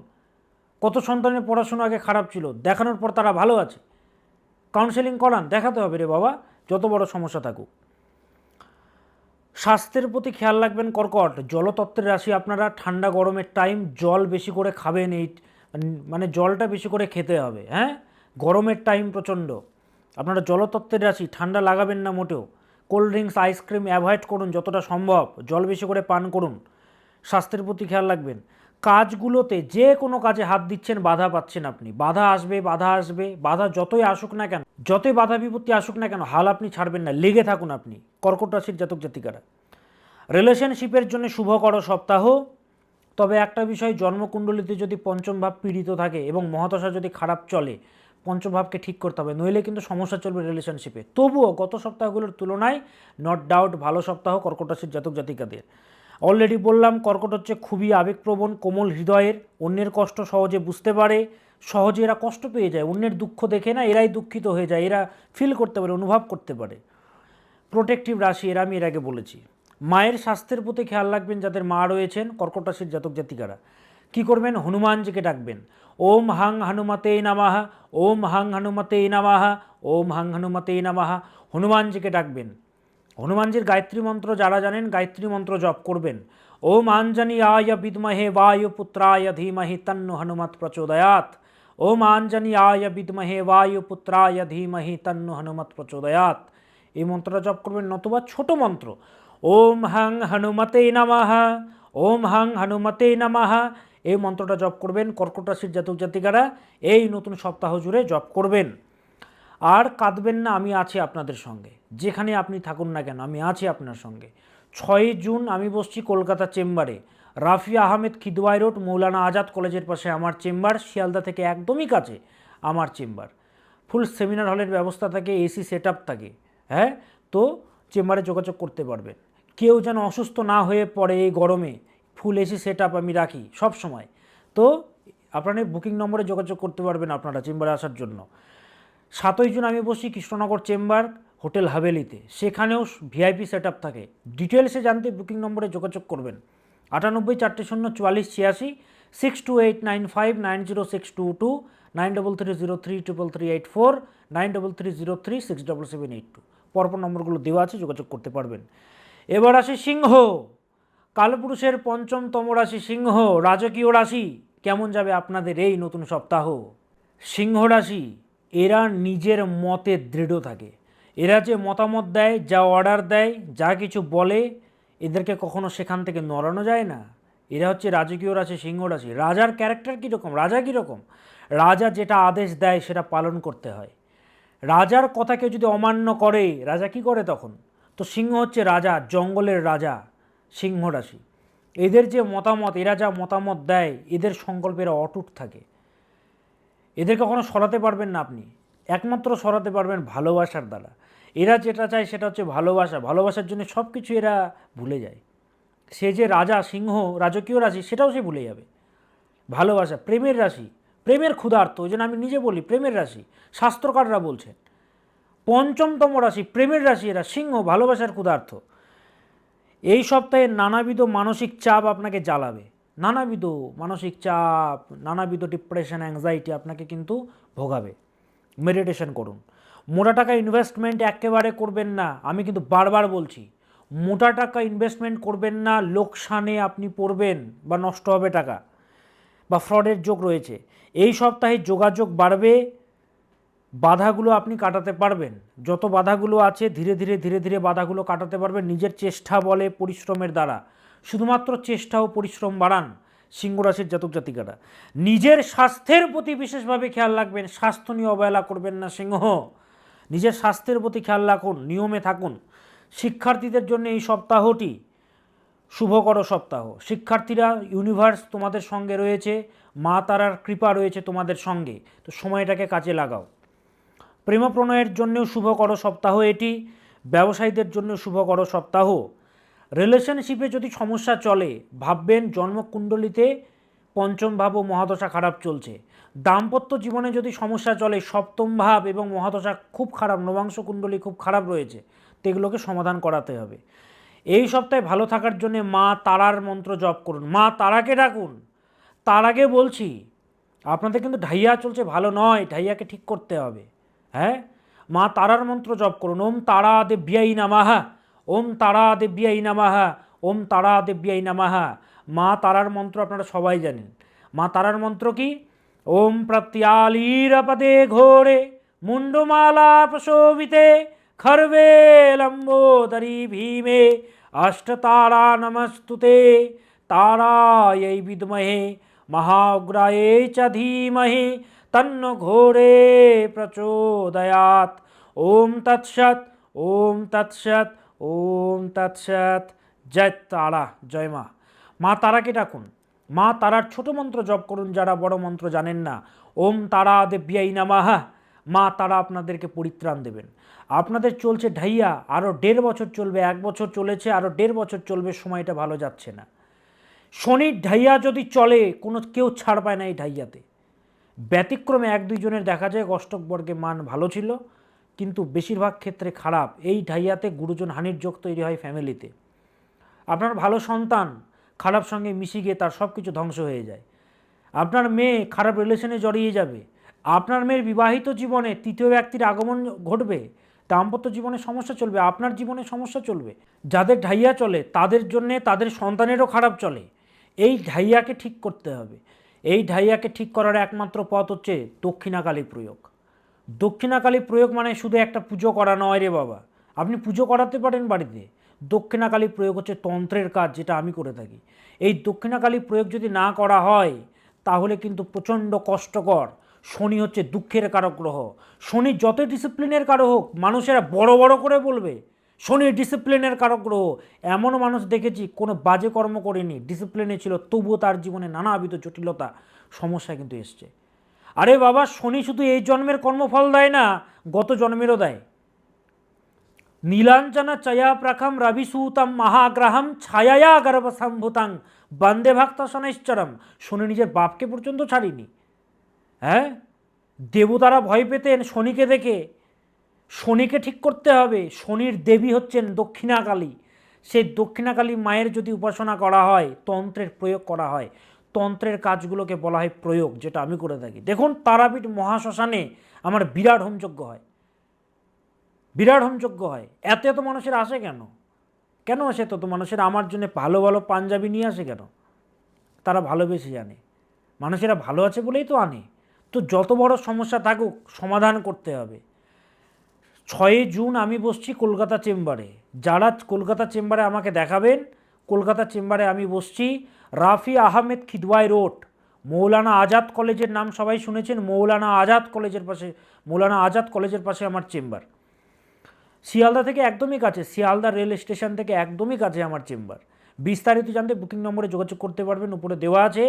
কত সন্তানের পড়াশোনা আগে খারাপ ছিল, দেখানোর পর তারা ভালো আছে। কাউন্সেলিং করান, দেখাতে হবে রে বাবা, যত বড় সমস্যা থাকুক। স্বাস্থ্যের প্রতি খেয়াল রাখবেন কর্কট। জলতত্ত্বের রাশি আপনারা, ঠান্ডা গরমের টাইম, জল বেশি করে খাবেন, এই মানে জলটা বেশি করে খেতে হবে। হ্যাঁ, গরমের টাইম প্রচণ্ড, আপনারা জলতত্ত্বের রাশি, ঠান্ডা লাগাবেন না মোটেও। কোল্ড ড্রিঙ্কস আইসক্রিম অ্যাভয়েড করুন যতটা সম্ভব, জল বেশি করে পান করুন। স্বাস্থ্যের প্রতি খেয়াল রাখবেন। কাজগুলোতে যে কোনো কাজে হাত দিচ্ছেন, বাধা পাচ্ছেন আপনি, বাধা আসবে, বাধা আসবে, বাধা যতই আসুক না কেন, যতই বাধা বিপত্তি আসুক না কেন, হাল আপনি ছাড়বেন না, লেগে থাকুন আপনি কর্কট রাশির জাতক জাতিকারা। রিলেশনশিপের জন্য শুভকর সপ্তাহ। তবে একটা বিষয়, জন্মকুণ্ডলিতে যদি পঞ্চম ভাব পীড়িত থাকে এবং মহাদশা যদি খারাপ চলে, পঞ্চম ভাবকে ঠিক করতে হবে, নইলে কিন্তু সমস্যা চলবে রিলেশনশিপে। তবুও গত সপ্তাহগুলোর তুলনায় নট ডাউট ভালো সপ্তাহ কর্কট রাশির জাতক জাতিকাদের। অলরেডি বললাম, কর্কট হচ্ছে খুবই আবেগপ্রবণ, কোমল হৃদয়ের, অন্যের কষ্ট সহজে বুঝতে পারে, সহজে এরা কষ্ট পেয়ে যায়, অন্যের দুঃখ দেখে না এরাই দুঃখিত হয়ে যায়, এরা ফিল করতে পারে, অনুভব করতে পারে। প্রোটেক্টিভ রাশি এরা, আমি এর আগে বলেছি। মায়ের স্বাস্থ্যের প্রতি খেয়াল রাখবেন যাদের মা রয়েছেন কর্কট রাশির জাতক জাতিকারা। কী করবেন? হনুমানজিকে ডাকবেন। ওম হাং হনুমতে নমঃ, ওম হাং হনুমতে নমঃ, ওম হাং হনুমতে নমঃ। হনুমানজিকে ডাকবেন। হনুমানজির গায়ত্রী মন্ত্র যারা জানেন, গায়ত্রী মন্ত্র জপ করবেন। ওম আঞ্জনীয়ায় বিদ্মহে বায়ুপুত্রায় ধীমহি তন্নো হনুমৎ প্রচোদয়াৎ। ওম আঞ্জনীয়ায় বিদ্মহে বায়ুপুত্রায় ধীমহি তন্নো হনুমৎ প্রচোদয়াৎ। এই মন্ত্রটা জপ করবেন। নতুবা ছোট মন্ত্র, ওম হাং হনুমতে নমঃ, ওম হাং হনুমতে নমঃ, এই মন্ত্রটা জপ করবেন কর্কট রাশির জাতক জাতিকারা, এই নতুন সপ্তাহ জুড়ে জপ করবেন। আর কাঁদবেন না, আমি আছি আপনাদের সঙ্গে, যেখানে আপনি থাকুন না কেন আমি আছি আপনার সঙ্গে। 6ই জুন আমি বসছি কলকাতা চেম্বারে, রাফি আহমেদ কিদওয়াই রোড, মৌলানা আজাদ কলেজের পাশে আমার চেম্বার, শিয়ালদা থেকে একদমই কাছে। আমার চেম্বার। ফুল সেমিনার হলের ব্যবস্থা থাকে, এসি সেট আপ থাকে, হ্যাঁ, তো চেম্বারে যোগাযোগ করতে পারবেন। কেউ যেন অসুস্থ না হয়ে পড়ে এই গরমে, ফুল এসি সেট আপ আমি রাখি সব সময়। তো আপনারা বুকিং নম্বরে যোগাযোগ করতে পারবেন আপনারা চেম্বারে আসার জন্য। 7ই জুন আমি বসি কৃষ্ণনগর চেম্বার, হোটেল হাভেলিতে, সেখানেও ভিআইপি সেট আপ থাকে। ডিটেলসে জানতে বুকিং নম্বরে যোগাযোগ করবেন 9840444686, 6289590622, 9330338384, 9330367782, পরপর নম্বরগুলো দেওয়া আছে, যোগাযোগ করতে পারবেন। এবার আসি সিংহ, কালপুরুষের পঞ্চমতম রাশি সিংহ, রাজকীয় রাশি। কেমন যাবে আপনাদের এই নতুন সপ্তাহ? সিংহ রাশি, এরা নিজের মতে দৃঢ় থাকে। এরা যে মতামত দেয়, যা অর্ডার দেয়, যা কিছু বলে, এদেরকে কখনো সেখান থেকে নড়ানো যায় না। এরা হচ্ছে রাজকীয় রাশি সিংহ রাশি। রাজার ক্যারেক্টার কীরকম, রাজা কীরকম? রাজা যেটা আদেশ দেয় সেটা পালন করতে হয়। রাজার কথাকে যদি অমান্য করে, রাজা কি করে তখন? তো সিংহ হচ্ছে রাজা, জঙ্গলের রাজা সিংহ রাশি। এদের যে মতামত, এরা যা মতামত দেয়, এদের সংকল্পেরা অটুট থাকে। এদের কখনো সরাতে পারবেন না আপনি, একমাত্র সরাতে পারবেন ভালোবাসার দ্বারা। এরা যেটা চায় সেটা হচ্ছে ভালোবাসা, ভালোবাসার জন্য সব কিছু এরা ভুলে যায়। সে যে রাজা সিংহ, রাজকীয় রাশি, সেটাও সে ভুলে যাবে। ভালোবাসা, প্রেমের রাশি, প্রেমের ক্ষুধার্ত, ওই জন্য আমি নিজে বলি প্রেমের রাশি, শাস্ত্রকাররা বলছেন পঞ্চমতম রাশি প্রেমের রাশি এরা সিংহ, ভালোবাসার ক্ষুধার্ত। এই সপ্তাহে নানাবিধ মানসিক চাপ আপনাকে জ্বালাবে, নানাবিধ মানসিক চাপ, নানাবিধ ডিপ্রেশন, অ্যাংজাইটি আপনাকে কিন্তু ভোগাবে। মেডিটেশন করুন। মোটা টাকা ইনভেস্টমেন্ট একেবারে করবেন না, আমি কিন্তু বারবার বলছি, মোটা টাকা ইনভেস্টমেন্ট করবেন না, লোকসানে আপনি পড়বেন বা নষ্ট হবে টাকা, বা ফ্রডের যোগ রয়েছে। এই সপ্তাহে যোগাযোগ বাড়বে, বাধাগুলো আপনি কাটাতে পারবেন। যত বাধাগুলো আছে ধীরে ধীরে ধীরে ধীরে বাধাগুলো কাটাতে পারবেন নিজের চেষ্টা বলে, পরিশ্রমের দ্বারা। শুধুমাত্র চেষ্টা ও পরিশ্রম বাড়ান সিংহ রাশির জাতক জাতিকারা। নিজের স্বাস্থ্যের প্রতি বিশেষভাবে খেয়াল রাখবেন, স্বাস্থ্য নিয়ে অবহেলা করবেন না সিংহ। নিজের স্বাস্থ্যের প্রতি খেয়াল রাখুন, নিয়মে থাকুন। শিক্ষার্থীদের জন্য এই সপ্তাহটি শুভকর সপ্তাহ। শিক্ষার্থীরা, ইউনিভার্স তোমাদের সঙ্গে রয়েছে, মা তারার কৃপা রয়েছে তোমাদের সঙ্গে, তো সময়টাকে কাজে লাগাও। প্রেম প্রণয়ের জন্যও শুভকর সপ্তাহ এটি, ব্যবসায়ীদের জন্য শুভকর সপ্তাহ। রিলেশনশিপে যদি সমস্যা চলে, ভাববেন জন্মকুণ্ডলিতে পঞ্চম ভাব ও মহাদশা খারাপ চলছে। দাম্পত্য জীবনে যদি সমস্যা চলে, সপ্তম ভাব এবং মহাদশা খুব খারাপ, নবাংশ কুণ্ডলী খুব খারাপ রয়েছে, তো এগুলোকে সমাধান করাতে হবে। এই সপ্তাহে ভালো থাকার জন্য মা তারার মন্ত্র জপ করুন, মা তারাকে ডাকুন। তার আগে বলছি, আপনাদের কিন্তু ঢাইয়া চলছে, ভালো নয়, ঢাইয়াকে ঠিক করতে হবে। হ্যাঁ, মা তারার মন্ত্র জপ করুন, ওম তারা দেব্যাই নামাহা, ওম তারা দেব্যাই নামাহা, ওম তারা দেব্যাই নামাহা। মা তারার মন্ত্র আপনারা সবাই জানেন। মা তারার মন্ত্র কি? ওম প্রত্যালীরপদে ঘোরে মুন্ডমালা প্রশোভিতে খর্বে লম্বোদরি ভীমে অষ্টতারা নমস্তুতে তারাयै বিদ্মহে মহাউগ্রায়ে চ ধীমহি তন্ন ঘোরে প্রচোদয়াৎ। ওম তৎসৎ, ওম তৎসৎ, ওম তৎসৎ। জয় তারা, জয় মা। মা তারাকে ডাকুন, মা তারার ছোট মন্ত্র জপ করুন যারা বড় মন্ত্র জানেন না। ওম তারা দেব্যাই নমঃ। মা তারা আপনাদেরকে পরিত্রাণ দেবেন। আপনাদের চলছে ঢাইয়া, আরও 1.5 বছর চলবে, 1 বছর চলেছে, আরও 1.5 বছর চলবে, সময়টা ভালো যাচ্ছে না। শনির ঢাইয়া যদি চলে, কেউ ছাড় পায় না এই ঢাইয়াতে। ব্যতিক্রমে 1-2 জনের দেখা যায় অষ্টক বর্গে মান ভালো ছিল, কিন্তু বেশিরভাগ ক্ষেত্রে খারাপ। এই ঢাইয়াতে গুরুজন হানির যোগ তৈরি হয় ফ্যামিলিতে। আপনার ভালো সন্তান খারাপ সঙ্গে মিশে গিয়ে তার সব কিছু ধ্বংস হয়ে যায়। আপনার মেয়ে খারাপ রিলেশনে জড়িয়ে যাবে। আপনার মেয়ের বিবাহিত জীবনে তৃতীয় ব্যক্তির আগমন ঘটবে। দাম্পত্য জীবনে সমস্যা চলবে, আপনার জীবনে সমস্যা চলবে। যাদের ঢাইয়া চলে তাদের জন্যে তাদের সন্তানেরও খারাপ চলে। এই ঢাইয়াকে ঠিক করতে হবে। এই ঢাইয়াকে ঠিক করার একমাত্র পথ হচ্ছে দক্ষিণাকালী প্রয়োগ। দক্ষিণাকালী প্রয়োগ মানে শুধু একটা পুজো করা নয় রে বাবা, আপনি পুজো করাতে পারেন বাড়িতে। দক্ষিণাকালী প্রয়োগ হচ্ছে তন্ত্রের কাজ, যেটা আমি করে থাকি। এই দক্ষিণাকালী প্রয়োগ যদি না করা হয় তাহলে কিন্তু প্রচণ্ড কষ্টকর। শনি হচ্ছে দুঃখের কারক গ্রহ। শনি যত ডিসিপ্লিনের কারক হোক, মানুষেরা বড় বড় করে বলবে শনি ডিসিপ্লিনের কারক গ্রহ। এমন মানুষ দেখেছি কোনো বাজে কর্ম করেনি, ডিসিপ্লিনে ছিল, তবুও তার জীবনে নানাবিধ জটিলতা, সমস্যা কিন্তু এসছে। আরে বাবা, শনি শুধু এই জন্মের কর্মফল দেয় না, গত জন্মেরও দেয়। নীলাঞ্চনা চয়া প্রখম রবিসূতম মহাগ্রহম ছায়া গর্ভসম্ভুতং বন্দে ভক্ত শনৈশ্চরম। শনি নিজের বাপকে পর্যন্ত ছাড়িনি। হ্যাঁ, দেবতারা ভয় পেতেন শনিকে দেখে। শনিকে ঠিক করতে হবে। শনির দেবী হচ্ছেন দক্ষিণাকালী। সেই দক্ষিণাকালী মায়ের যদি উপাসনা করা হয়, তন্ত্রের প্রয়োগ করা হয়, তন্ত্রের কাজগুলোকে বলা হয় প্রয়োগ, যেটা আমি করে থাকি। দেখুন, তারাপীঠ মহাশ্মশানে আমার বিরাট হোমযজ্ঞ হয়, বিরাট হোমযজ্ঞ হয়। এত এত মানুষের আসে কেন? কেন আসে তত মানুষের? আমার জন্য ভালো ভালো পাঞ্জাবি নিয়ে আসে কেন? তারা ভালোবেসে জানে, মানুষেরা ভালো আছে বলেই তো আনে। তো যত বড় সমস্যা থাকুক, সমাধান করতে হবে। 6 জুন আমি বসছি কলকাতা চেম্বারে। যারা কলকাতা চেম্বারে আমাকে দেখাবেন, কলকাতা চেম্বারে আমি বসছি রাফি আহমেদ খিদওয়াই রোড, মৌলানা আজাদ কলেজের নাম সবাই শুনেছেন। মৌলানা আজাদ কলেজের পাশে, মৌলানা আজাদ কলেজের পাশে আমার চেম্বার। শিয়ালদা থেকে একদমই কাছে, শিয়ালদা রেল স্টেশন থেকে একদমই কাছে আমার চেম্বার। বিস্তারিত জানতে বুকিং নম্বরে যোগাযোগ করতে পারবেন, উপরে দেওয়া আছে।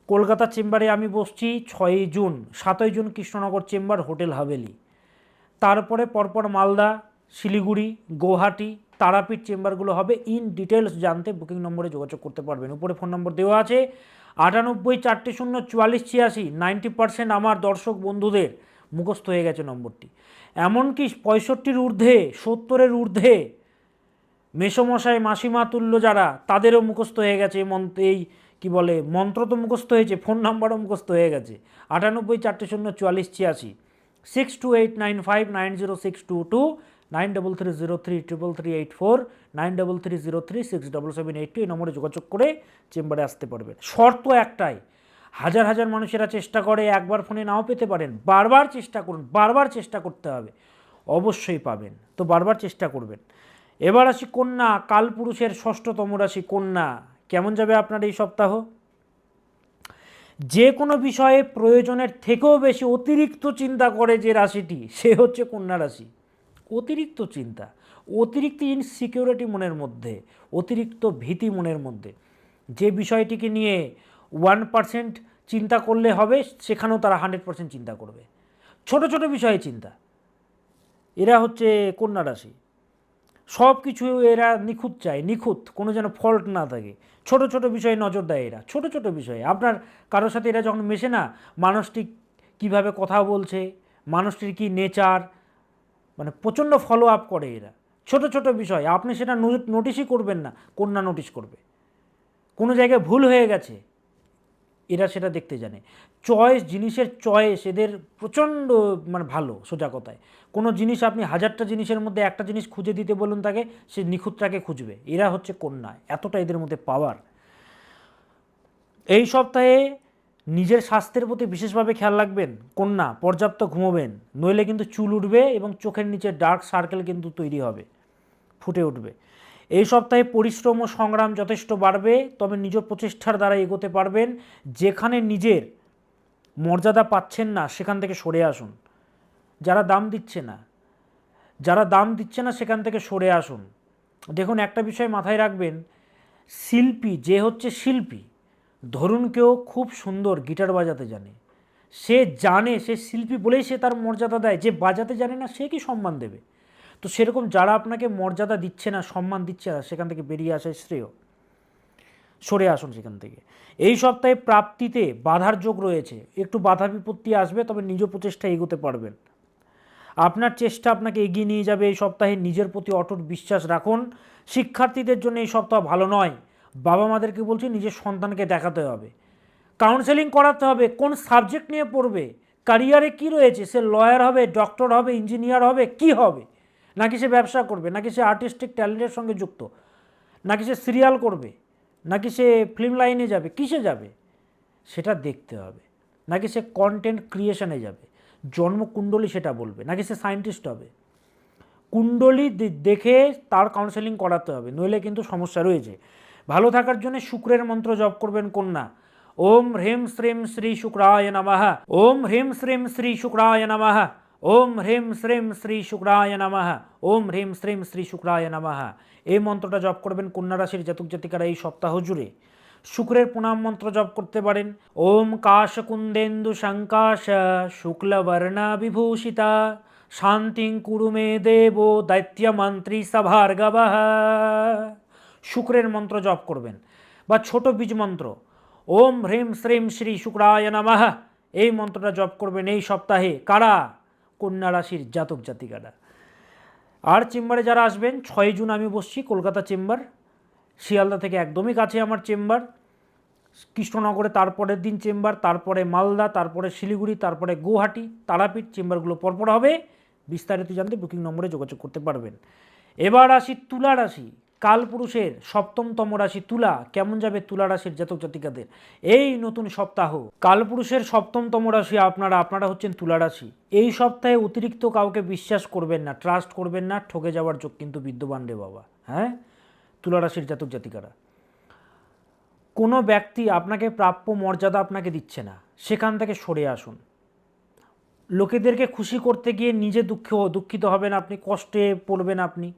কলকাতা চেম্বারে আমি বসছি 6 June, 7 June Krishnanagar chamber, hotel Haveli. তারপরে পরপর মালদা, শিলিগুড়ি, গৌহাটি, তারাপীঠ চেম্বারগুলো হবে। ইন ডিটেলস জানতে বুকিং নম্বরে যোগাযোগ করতে পারবেন, উপরে ফোন নম্বর দেওয়া আছে। 98 400 44 86। 90% আমার দর্শক বন্ধুদের মুখস্থ হয়ে গেছে নম্বরটি। এমনকি 65-র ঊর্ধ্বে, 70-এর ঊর্ধ্বে মেসমশাই মাসিমা তুল্য যারা, তাদেরও মুখস্থ হয়ে গেছে। এই কি বলে, মন্ত্র তো মুখস্থ হয়েছে, ফোন নাম্বারও মুখস্থ হয়ে গেছে। 98 400 44 86। 6289590622, 9330333384, 9330367782। এই নম্বরে যোগাযোগ করে চেম্বারে আসতে পারবেন। শর্ত একটাই, হাজার হাজার মানুষেরা চেষ্টা করে, একবার ফোনে নাও পেতে পারেন, বারবার চেষ্টা করুন, বারবার চেষ্টা করতে হবে, অবশ্যই পাবেন। তো বারবার চেষ্টা করবেন। এবার আসি কন্যা, কালপুরুষের 6ষ্ঠতম রাশি কন্যা। কেমন যাবে আপনার এই সপ্তাহ? যে কোনো বিষয়ে প্রয়োজনের থেকেও বেশি অতিরিক্ত চিন্তা করে যে রাশিটি, সে হচ্ছে কন্যা রাশি। অতিরিক্ত চিন্তা, অতিরিক্ত ইনসিকিউরিটি মনের মধ্যে, অতিরিক্ত ভীতি মনের মধ্যে। যে বিষয়টিকে নিয়ে 1% চিন্তা করলে হবে, সেখানেও তারা 100% চিন্তা করবে। ছোট ছোট বিষয়ে চিন্তা, এরা হচ্ছে কন্যা রাশি। সব কিছু এরা নিখুঁত চায়, নিখুঁত, কোনো যেন ফল্ট না থাকে। ছোট ছোট বিষয়ে নজর দেয় এরা, ছোট ছোট বিষয়ে। আপনার কারোর সাথে এরা যখন মেশে না, মানুষটি কীভাবে কথা বলছে, মানুষটির কী নেচার, মানে প্রচণ্ড ফলো আপ করে এরা। ছোট ছোট বিষয় আপনি সেটা নোটিশই করবেন না, কন্যা নোটিশ করবে। কোনো জায়গায় ভুল হয়ে গেছে, এরা সেটা দেখতে জানে। চয়েস, জিনিসের চয়েস এদের প্রচণ্ড মানে ভালো। সোজা কথায়, কোনো জিনিস আপনি 1000টা জিনিসের মধ্যে একটা জিনিস খুঁজে দিতে বলুন তাকে, সে নিখুঁতটাকে খুঁজবে। এরা হচ্ছে কন্যা, এতটা এদের মধ্যে পাওয়ার। এই সপ্তাহে নিজের স্বাস্থ্যের প্রতি বিশেষভাবে খেয়াল রাখবেন কন্যা। পর্যাপ্ত ঘুমোবেন, নইলে কিন্তু চুল উঠবে এবং চোখের নিচে ডার্ক সার্কেল কিন্তু তৈরি হবে, ফুটে উঠবে। এই সপ্তাহে পরিশ্রম ও সংগ্রাম যথেষ্ট বাড়বে, তবে নিজ প্রচেষ্টার দ্বারা এগোতে পারবেন। যেখানে নিজের মর্যাদা পাচ্ছেন না, সেখান থেকে সরে আসুন। যারা দাম দিচ্ছে না, যারা দাম দিচ্ছে না, সেখান থেকে সরে আসুন। দেখুন, একটা বিষয় মাথায় রাখবেন, শিল্পী যে হচ্ছে শিল্পী, ধরুন কেউ খুব সুন্দর গিটার বাজাতে জানে, সে জানে সে শিল্পী বলেই সে তার মর্যাদা দেয়। যে বাজাতে জানে না, সে কি সম্মান দেবে? তো সেরকম যারা আপনাকে মর্যাদা দিচ্ছে না, সম্মান দিচ্ছে না, সেখান থেকে বেরিয়ে আসাই শ্রেয়। সরে আসুন সেখান থেকে। এই সপ্তাহে প্রাপ্তিতে বাধার যোগ রয়েছে, একটু বাধা বিপত্তি আসবে, তবে নিজ প্রচেষ্টায় এগোতে পারবেন। আপনার চেষ্টা আপনাকে এগিয়ে নিয়ে যাবে। এই সপ্তাহে নিজের প্রতি অটুট বিশ্বাস রাখুন। শিক্ষার্থীদের জন্য এই সপ্তাহ ভালো নয়। বাবা মাদেরকে বলছি, নিজের সন্তানকে দেখাতে হবে, কাউন্সেলিং করাতে হবে, কোন সাবজেক্ট নিয়ে পড়বে, ক্যারিয়ারে কী রয়েছে, সে লয়ার হবে, ডক্টর হবে, ইঞ্জিনিয়ার হবে, কি হবে, নাকি সে ব্যবসা করবে, নাকি সে আর্টিস্টিক ট্যালেন্টের সঙ্গে যুক্ত, নাকি সে সিরিয়াল করবে, নাকি সে ফিল্ম লাইনে যাবে, কিসে যাবে, সেটা দেখতে হবে। নাকি সে কন্টেন্ট ক্রিয়েশনে যাবে, জন্মকুণ্ডলী সেটা বলবে, নাকি সে সায়েন্টিস্ট হবে। কুণ্ডলী দেখে তার কাউন্সেলিং করাতে হবে, নইলে কিন্তু সমস্যা রয়েছে। ভালো থাকার জন্য শুক্রের মন্ত্র জপ করবেন কন্যা। ওম হ্রিম শ্রীম শ্রী শুক্রায় নমঃ। ওম হ্রিম শ্রীম শ্রী শুক্রায় নমঃ। ওম হ্রিম শ্রীম শ্রী শুক্রায় নমঃ। ওম হ্রিম শ্রীম শ্রী শুক্রায় নমঃ। এই মন্ত্রটা জপ করবেন কন্যা রাশির জাতক জাতিকারা এই সপ্তাহ জুড়ে। শুক্রের প্রণাম মন্ত্র জপ করতে পারেন। ওম কাশকুন্দেন্দু শঙ্কাশ শুক্লবর্ণা বিভূষিতা শান্তিং কুরু মে দেব দৈত্যমন্ত্রী সভার্গবঃ। শুক্রের মন্ত্র জপ করবেন। বা ছোট বীজ মন্ত্র ওম হ্রিম শ্রীম শ্রী শুক্রায় নমঃ, এই মন্ত্রটা জপ করবেন এই সপ্তাহে। কারা? কন্যা রাশির জাতক জাতিকারা। আর চেম্বারে যারা আসবেন, 6 জুন আমি বসছি, কলকাতা চেম্বার, শিয়ালদা থেকে একদমই কাছে আমার চেম্বার। কৃষ্ণনগরে তারপরের দিন চেম্বার, তারপরে মালদা, তারপরে শিলিগুড়ি, তারপরে গুয়াহাটি, তারাপীঠ, চেম্বারগুলো পরপর হবে। বিস্তারিত জানতে বুকিং নম্বরে যোগাযোগ করতে পারবেন। এবার আসি তুলা রাশি। কালপুরুষের সপ্তমতম রাশি তুলা। কেমন যাবে তুলা রাশির জাতক জাতিকাদের এই নতুন সপ্তাহ? কালপুরুষের সপ্তমতম রাশি আপনারা হচ্ছেন তুলা রাশি। এই সপ্তাহে অতিরিক্ত কাউকে বিশ্বাস করবেন না, ট্রাস্ট করবেন না, ঠকে যাওয়ার যোগ কিন্তু বিদ্যমান রে বাবা। হ্যাঁ, তুলা রাশির জাতক জাতিকারা, কোনো ব্যক্তি আপনাকে প্রাপ্য মর্যাদা আপনাকে দিচ্ছে না, সেখান থেকে সরে আসুন। লোকেদেরকে খুশি করতে গিয়ে নিজে দুঃখিত হবেন আপনি, কষ্টে পড়বেন আপনি।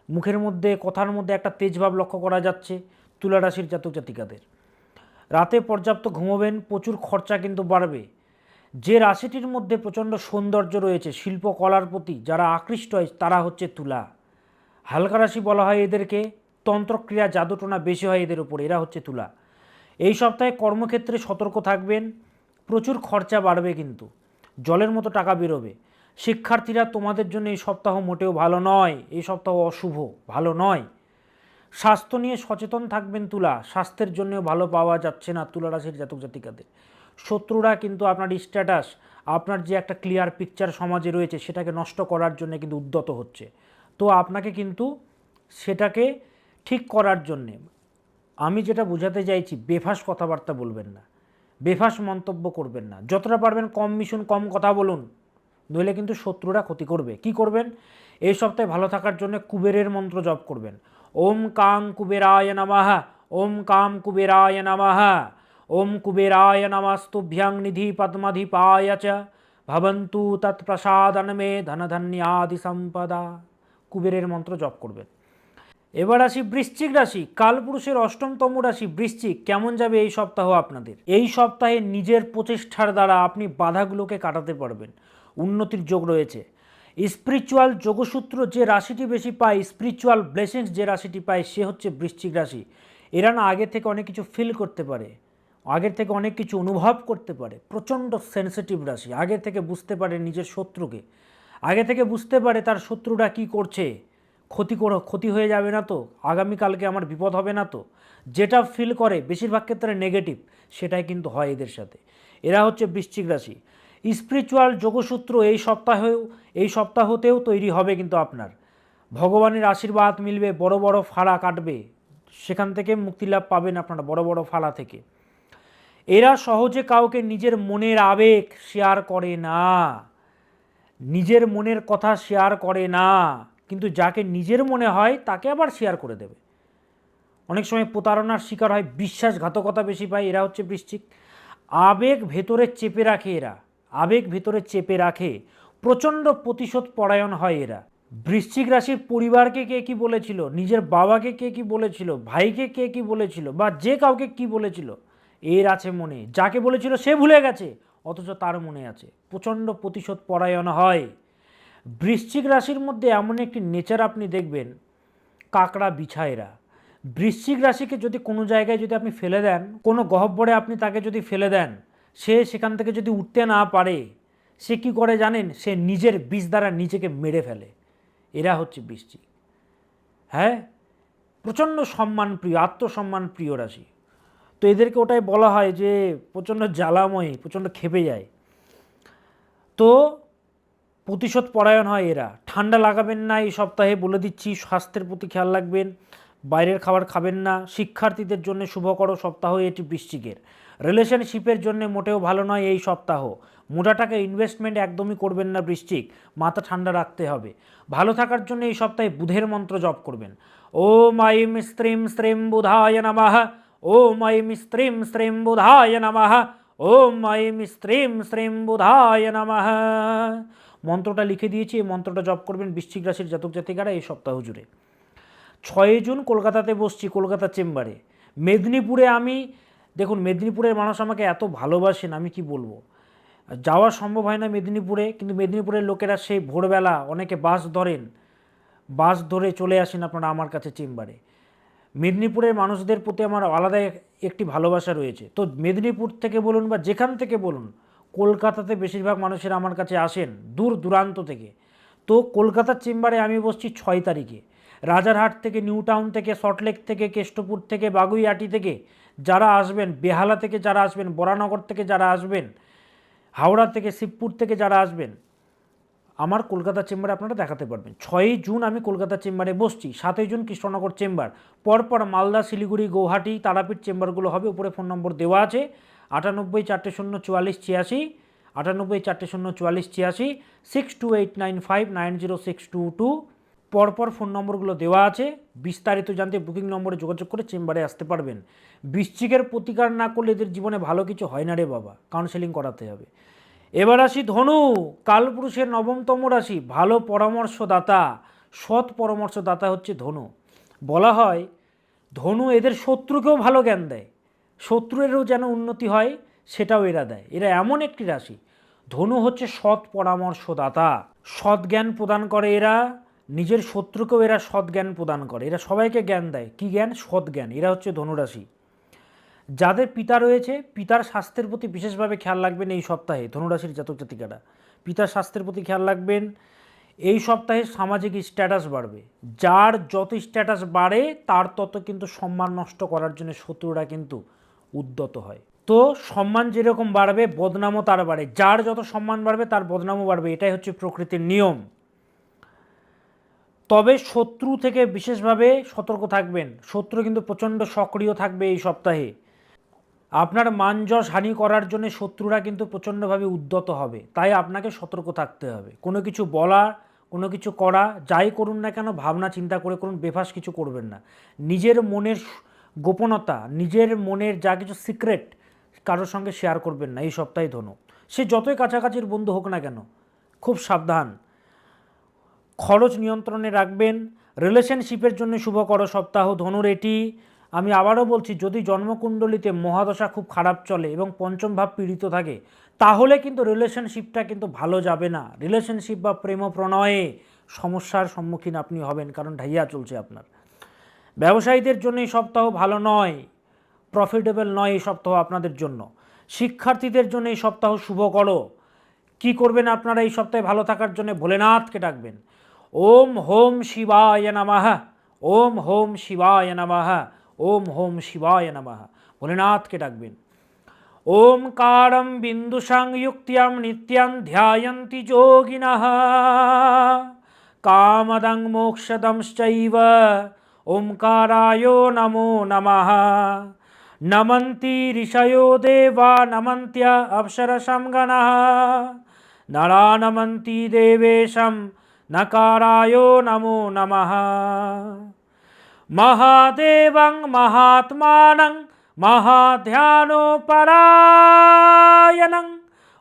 মুখের মধ্যে, কথার মধ্যে একটা তেজভাব লক্ষ্য করা যাচ্ছে তুলা রাশির জাতক জাতিকাদের। রাতে পর্যাপ্ত ঘুমোবেন, প্রচুর খরচা কিন্তু বাড়বে। যে রাশিটির মধ্যে প্রচণ্ড সৌন্দর্য রয়েছে, শিল্পকলার প্রতি যারা আকৃষ্ট হয় তারা হচ্ছে তুলা। হালকা রাশি বলা হয় এদেরকে, তন্ত্রক্রিয়া জাদুটোনা বেশি হয় এদের উপরে, এরা হচ্ছে তুলা। এই সপ্তাহে কর্মক্ষেত্রে সতর্ক থাকবেন, প্রচুর খরচা বাড়বে কিন্তু জলের মতো টাকা বেরোবে। শিক্ষার্থীরা, তোমাদের জন্য এই সপ্তাহ মোটেও ভালো নয়, এই সপ্তাহ অশুভ, ভালো নয়। স্বাস্থ্য নিয়ে সচেতন থাকবেন তুলা, স্বাস্থ্যের জন্যও ভালো পাওয়া যাচ্ছে না তুলা রাশির জাতক জাতিকাদের। শত্রুরা কিন্তু আপনার স্ট্যাটাস, আপনার যে একটা ক্লিয়ার পিকচার সমাজে রয়েছে সেটাকে নষ্ট করার জন্য কিন্তু উদ্যত হচ্ছে। তো আপনাকে কিন্তু সেটাকে ঠিক করার জন্যে আমি যেটা বোঝাতে চাইছি, বেফাস কথাবার্তা বলবেন না, বেফাস মন্তব্য করবেন না, যতটা পারবেন কম মিশুন, কম কথা বলুন, নইলে কিন্তু শত্রুরা ক্ষতি করবে। কি করবেন? এই সপ্তাহে ভালো থাকার জন্য কুবেরের মন্ত্র জপ করবেন। ওম কাং কুবেরায় নমঃ, ওম কাম কুবেরায় নমঃ, ওম কুবেরায় নমস্তুভ্যং নিধি পদ্মধিপায় চ ভবন্তু তৎপ্রসাদন মে ধনধন্যাদি সম্পদা। কুবেরের মন্ত্র জপ করবেন। এবার আসি বৃশ্চিক রাশি। কালপুরুষের অষ্টমতম রাশি বৃশ্চিক। কেমন যাবে এই সপ্তাহ আপনাদের? এই সপ্তাহে নিজের প্রচেষ্টার দ্বারা আপনি বাধাগুলোকে কাটাতে পারবেন, উন্নতির যোগ রয়েছে। স্পিরিচুয়াল যোগসূত্র যে রাশিটি বেশি পায়, স্পিরিচুয়াল ব্লেসিংস যে রাশিটি পায়, সে হচ্ছে বৃশ্চিক রাশি। এরা না আগে থেকে অনেক কিছু ফিল করতে পারে, আগের থেকে অনেক কিছু অনুভব করতে পারে। প্রচণ্ড সেন্সিটিভ রাশি, আগে থেকে বুঝতে পারে নিজের শত্রুকে, আগে থেকে বুঝতে পারে তার শত্রুরা কি করছে, ক্ষতি হয়ে যাবে না তো, আগামীকালকে আমার বিপদ হবে না তো। যেটা ফিল করে বেশিরভাগ ক্ষেত্রে নেগেটিভ, সেটাই কিন্তু হয় এদের সাথে। এরা হচ্ছে বৃশ্চিক রাশি। স্পিরিচুয়াল যোগসূত্র এই সপ্তাহতেও তৈরি হবে কিন্তু আপনার। ভগবানের আশীর্বাদ মিলবে, বড় বড় ফাড়া কাটবে, সেখান থেকে মুক্তিলাভ পাবেন আপনারা, বড় বড় ফাড়া থেকে। এরা সহজে কাউকে নিজের মনের আবেগ শেয়ার করে না, নিজের মনের কথা শেয়ার করে না, কিন্তু যাকে নিজের মনে হয় তাকে আবার শেয়ার করে দেবে। অনেক সময় প্রতারণার শিকার হয়, বিশ্বাসঘাতকতা বেশি পায়। এরা হচ্ছে বৃশ্চিক। আবেগ ভেতরে চেপে রাখে এরা, আবেগ ভেতরে চেপে রাখে, প্রচণ্ড প্রতিশোধ পরায়ণ হয় এরা। বৃশ্চিক রাশির পরিবারকে কে কি বলেছিল, নিজের বাবাকে কে কি বলেছিল, ভাইকে কে কি বলেছিল, বা যে কাউকে কি বলেছিল, এর আছে মনে। যাকে বলেছিল সে ভুলে গেছে, অথচ তার মনে আছে। প্রচণ্ড প্রতিশোধ পরায়ণ হয়। বৃশ্চিক রাশির মধ্যে এমন একটি নেচার আপনি দেখবেন, কাকড়া বিছায়রা। বৃশ্চিক রাশিকে যদি কোনো জায়গায় যদি আপনি ফেলে দেন, কোনো গহ্বরে আপনি তাকে যদি ফেলে দেন, সে সেখান থেকে যদি উঠতে না পারে, সে কি করে জানেন? সে নিজের বিষ দ্বারা নিজেকে মেরে ফেলে। এরা হচ্ছে বৃশ্চিক। হ্যাঁ, প্রচণ্ড সম্মানপ্রিয়, আত্মসম্মান প্রিয় রাশি। তো এদেরকে ওটাই বলা হয় যে প্রচণ্ড জ্বালাময়ী, প্রচণ্ড ক্ষেপে যায়। তো প্রতিশোধ পরায়ণ হয় এরা। ঠান্ডা লাগাবেন না এই সপ্তাহে, বলে দিচ্ছি। স্বাস্থ্যের প্রতি খেয়াল রাখবেন, বাইরের খাবার খাবেন না। শিক্ষার্থীদের জন্য শুভকর সপ্তাহ এটি বৃশ্চিকের। রিলেশনশিপের জন্য মোটেও ভালো নয় এই সপ্তাহ। মোটা টাকা ইনভেস্টমেন্ট একদমই করবেন না বৃশ্চিক, মাথা ঠান্ডা রাখতে হবে। ভালো থাকার জন্য এই সপ্তাহে বুধের মন্ত্র জপ করবেন। ওম আইম স্ত্রীম স্ত্রীম বুধায় নমঃ, ওম আইম স্ত্রীম স্ত্রীম বুধায় নমঃ, ওম আইম স্ত্রীম স্ত্রীম বুধায় নমঃ। মন্ত্রটা লিখে দিয়েছি, এই মন্ত্রটা জপ করবেন বৃশ্চিক রাশির জাতক জাতিকারা এই সপ্তাহ জুড়ে। 6 জুন কলকাতাতে বসছি, কলকাতা চেম্বারে। মেদিনীপুরে আমি দেখুন, মেদিনীপুরের মানুষ আমাকে এত ভালোবাসেন, আমি কি বলবো। যাওয়া সম্ভব হয় না মেদিনীপুরে, কিন্তু মেদিনীপুরের লোকেরা সেই ভোরবেলা অনেকে বাস ধরেন, বাস ধরে চলে আসেন আপনারা আমার কাছে চেম্বারে। মেদিনীপুরের মানুষদের প্রতি আমার আলাদা একটি ভালোবাসা রয়েছে। তো মেদিনীপুর থেকে বলুন বা যেখান থেকে বলুন, কলকাতাতে বেশিরভাগ মানুষেরা আমার কাছে আসেন দূর দূরান্ত থেকে। তো কলকাতার চেম্বারে আমি বসছি 6 তারিখে। রাজারহাট থেকে, নিউ টাউন থেকে, সল্টলেক থেকে, কেষ্টপুর থেকে, বাগুইআটি থেকে যারা আসবেন, বেহালা থেকে যারা আসবেন, বরানগর থেকে যারা আসবেন, হাওড়া থেকে, শিবপুর থেকে যারা আসবেন, আমার কলকাতা চেম্বারে আপনারা দেখাতে পারবেন। 6ই জুন আমি কলকাতা চেম্বারে বসছি, 7ই জুন কৃষ্ণনগর চেম্বার, পরপর মালদা, শিলিগুড়ি, গৌহাটি, তারাপীঠ চেম্বারগুলো হবে। উপরে ফোন নম্বর দেওয়া আছে 98404486, 98404486, 6289590622। পরপর ফোন নম্বরগুলো দেওয়া আছে। বিস্তারিত জানতে বুকিং নম্বরে যোগাযোগ করে চেম্বারে আসতে পারবেন। বৃশ্চিকের প্রতিকার না করলে এদের জীবনে ভালো কিছু হয় না রে বাবা, কাউন্সেলিং করাতে হবে। এবার আসি ধনু, কালপুরুষের 9তম রাশি, ভালো পরামর্শদাতা, সৎ পরামর্শদাতা হচ্ছে ধনু। বলা হয় ধনু এদের শত্রুকেও ভালো জ্ঞান দেয়, শত্রুরেরও যেন উন্নতি হয় সেটাও এরা দেয়। এরা এমন একটি রাশি। ধনু হচ্ছে সৎ পরামর্শদাতা, সৎ জ্ঞান প্রদান করে এরা, নিজের শত্রুকেও এরা সৎ জ্ঞান প্রদান করে। এরা সবাইকে জ্ঞান দেয়। কী জ্ঞান? সৎ জ্ঞান। এরা হচ্ছে ধনুরাশি। যাদের পিতা রয়েছে, পিতার স্বাস্থ্যের প্রতি বিশেষভাবে খেয়াল রাখবেন এই সপ্তাহে। ধনুরাশির জাতক জাতিকারা পিতার স্বাস্থ্যের প্রতি খেয়াল রাখবেন। এই সপ্তাহে সামাজিক স্ট্যাটাস বাড়বে। যার যত স্ট্যাটাস বাড়ে তার তত কিন্তু সম্মান নষ্ট করার জন্য শত্রুরা কিন্তু উদ্যত হয়। তো সম্মান যেরকম বাড়বে, বদনামও তার বাড়ে। যার যত সম্মান বাড়বে তার বদনামও বাড়বে, এটাই হচ্ছে প্রকৃতির নিয়ম। তবে শত্রু থেকে বিশেষভাবে সতর্ক থাকবেন। শত্রু কিন্তু প্রচণ্ড সক্রিয় থাকবে এই সপ্তাহে। আপনার মানযশ হানি করার জন্য শত্রুরা কিন্তু প্রচণ্ডভাবে উদ্যত হবে। তাই আপনাকে সতর্ক থাকতে হবে। কোনো কিছু বলা, কোনো কিছু করা, যাই করুন না কেন ভাবনা চিন্তা করে করুন, বেফাস কিছু করবেন না। নিজের মনের গোপনতা, নিজের মনের যা কিছু সিক্রেট কারোর সঙ্গে শেয়ার করবেন না এই সপ্তাহে ধনু। সে যতই কাছাকাছির বন্ধু হোক না কেন, খুব সাবধান। খরচ নিয়ন্ত্রণে রাখবেন। রিলেশনশিপের জন্য শুভকর সপ্তাহ ধনুর এটি। আমি আবারও বলছি, যদি জন্মকুণ্ডলিতে মহাদশা খুব খারাপ চলে এবং পঞ্চম ভাব পীড়িত থাকে, তাহলে কিন্তু রিলেশনশিপটা কিন্তু ভালো যাবে না। রিলেশনশিপ বা প্রেম প্রণয়ে সমস্যার সম্মুখীন আপনি হবেন, কারণ ঢাইয়া চলছে আপনার। ব্যবসায়ীদের জন্য এই সপ্তাহ ভালো নয়, প্রফিটেবল নয় এই সপ্তাহ আপনাদের জন্য। শিক্ষার্থীদের জন্য এই সপ্তাহ শুভকর। কি করবেন আপনারা এই সপ্তাহে ভালো থাকার জন্য? ভোলেনাথকে ডাকবেন। ওম হোম শিবায় নমঃ, ওম হোম শিবায় নমঃ, ওম হোম শিবায় নমঃ। ভোলেনাথকে ডাকবেন। ওমকারম বিন্দুসাং যুক্তিয়াম নিত্যং ধ্যায়ন্তি যোগিনঃ, কামদং মোক্ষদংশ্চৈব ওমকারায় নমো নমঃ। নমন্তি ঋষयो দেবা নমন্ত্য অপ্সরসং গণঃ, নরা নমন্তি দেবেশম নকারায় নমো নমঃ। মহাদেবং মহাত্মানং মহাধ্যানোপরায়ণং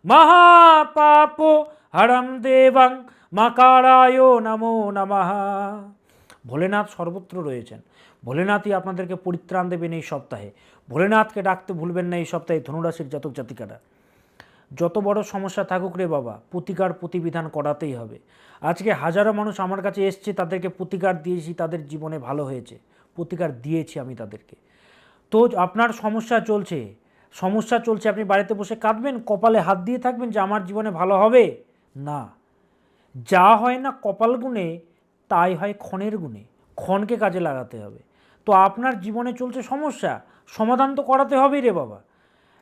মহাপাপো হরম দেবং মকারায় নমো নমঃ। ভোলেনাথ সর্বত্র রয়েছেন। ভোলেনাথই আপনাদেরকে পরিত্রাণ দেবেন এই সপ্তাহে। ভোলেনাথকে ডাকতে ভুলবেন না এই সপ্তাহে ধনুরাশির জাতক জাতিকারা। যত বড় সমস্যা থাকুক রে বাবা, প্রতিকার প্রতিবিধান করাতেই হবে। আজকে হাজারো মানুষ আমার কাছে এসছে, তাদেরকে প্রতিকার দিয়েছি, তাদের জীবনে ভালো হয়েছে, প্রতিকার দিয়েছি আমি তাদেরকে। তো আপনার সমস্যা চলছে, আপনি বাড়িতে বসে কাঁদবেন, কপালে হাত দিয়ে থাকবেন যে আমার জীবনে ভালো হবে? না, যা হয় না কপাল গুণে তাই হয় ক্ষণের গুণে। ক্ষণকে কাজে লাগাতে হবে। তো আপনার জীবনে চলছে সমস্যা, সমাধান তো করাতে হবেই রে বাবা।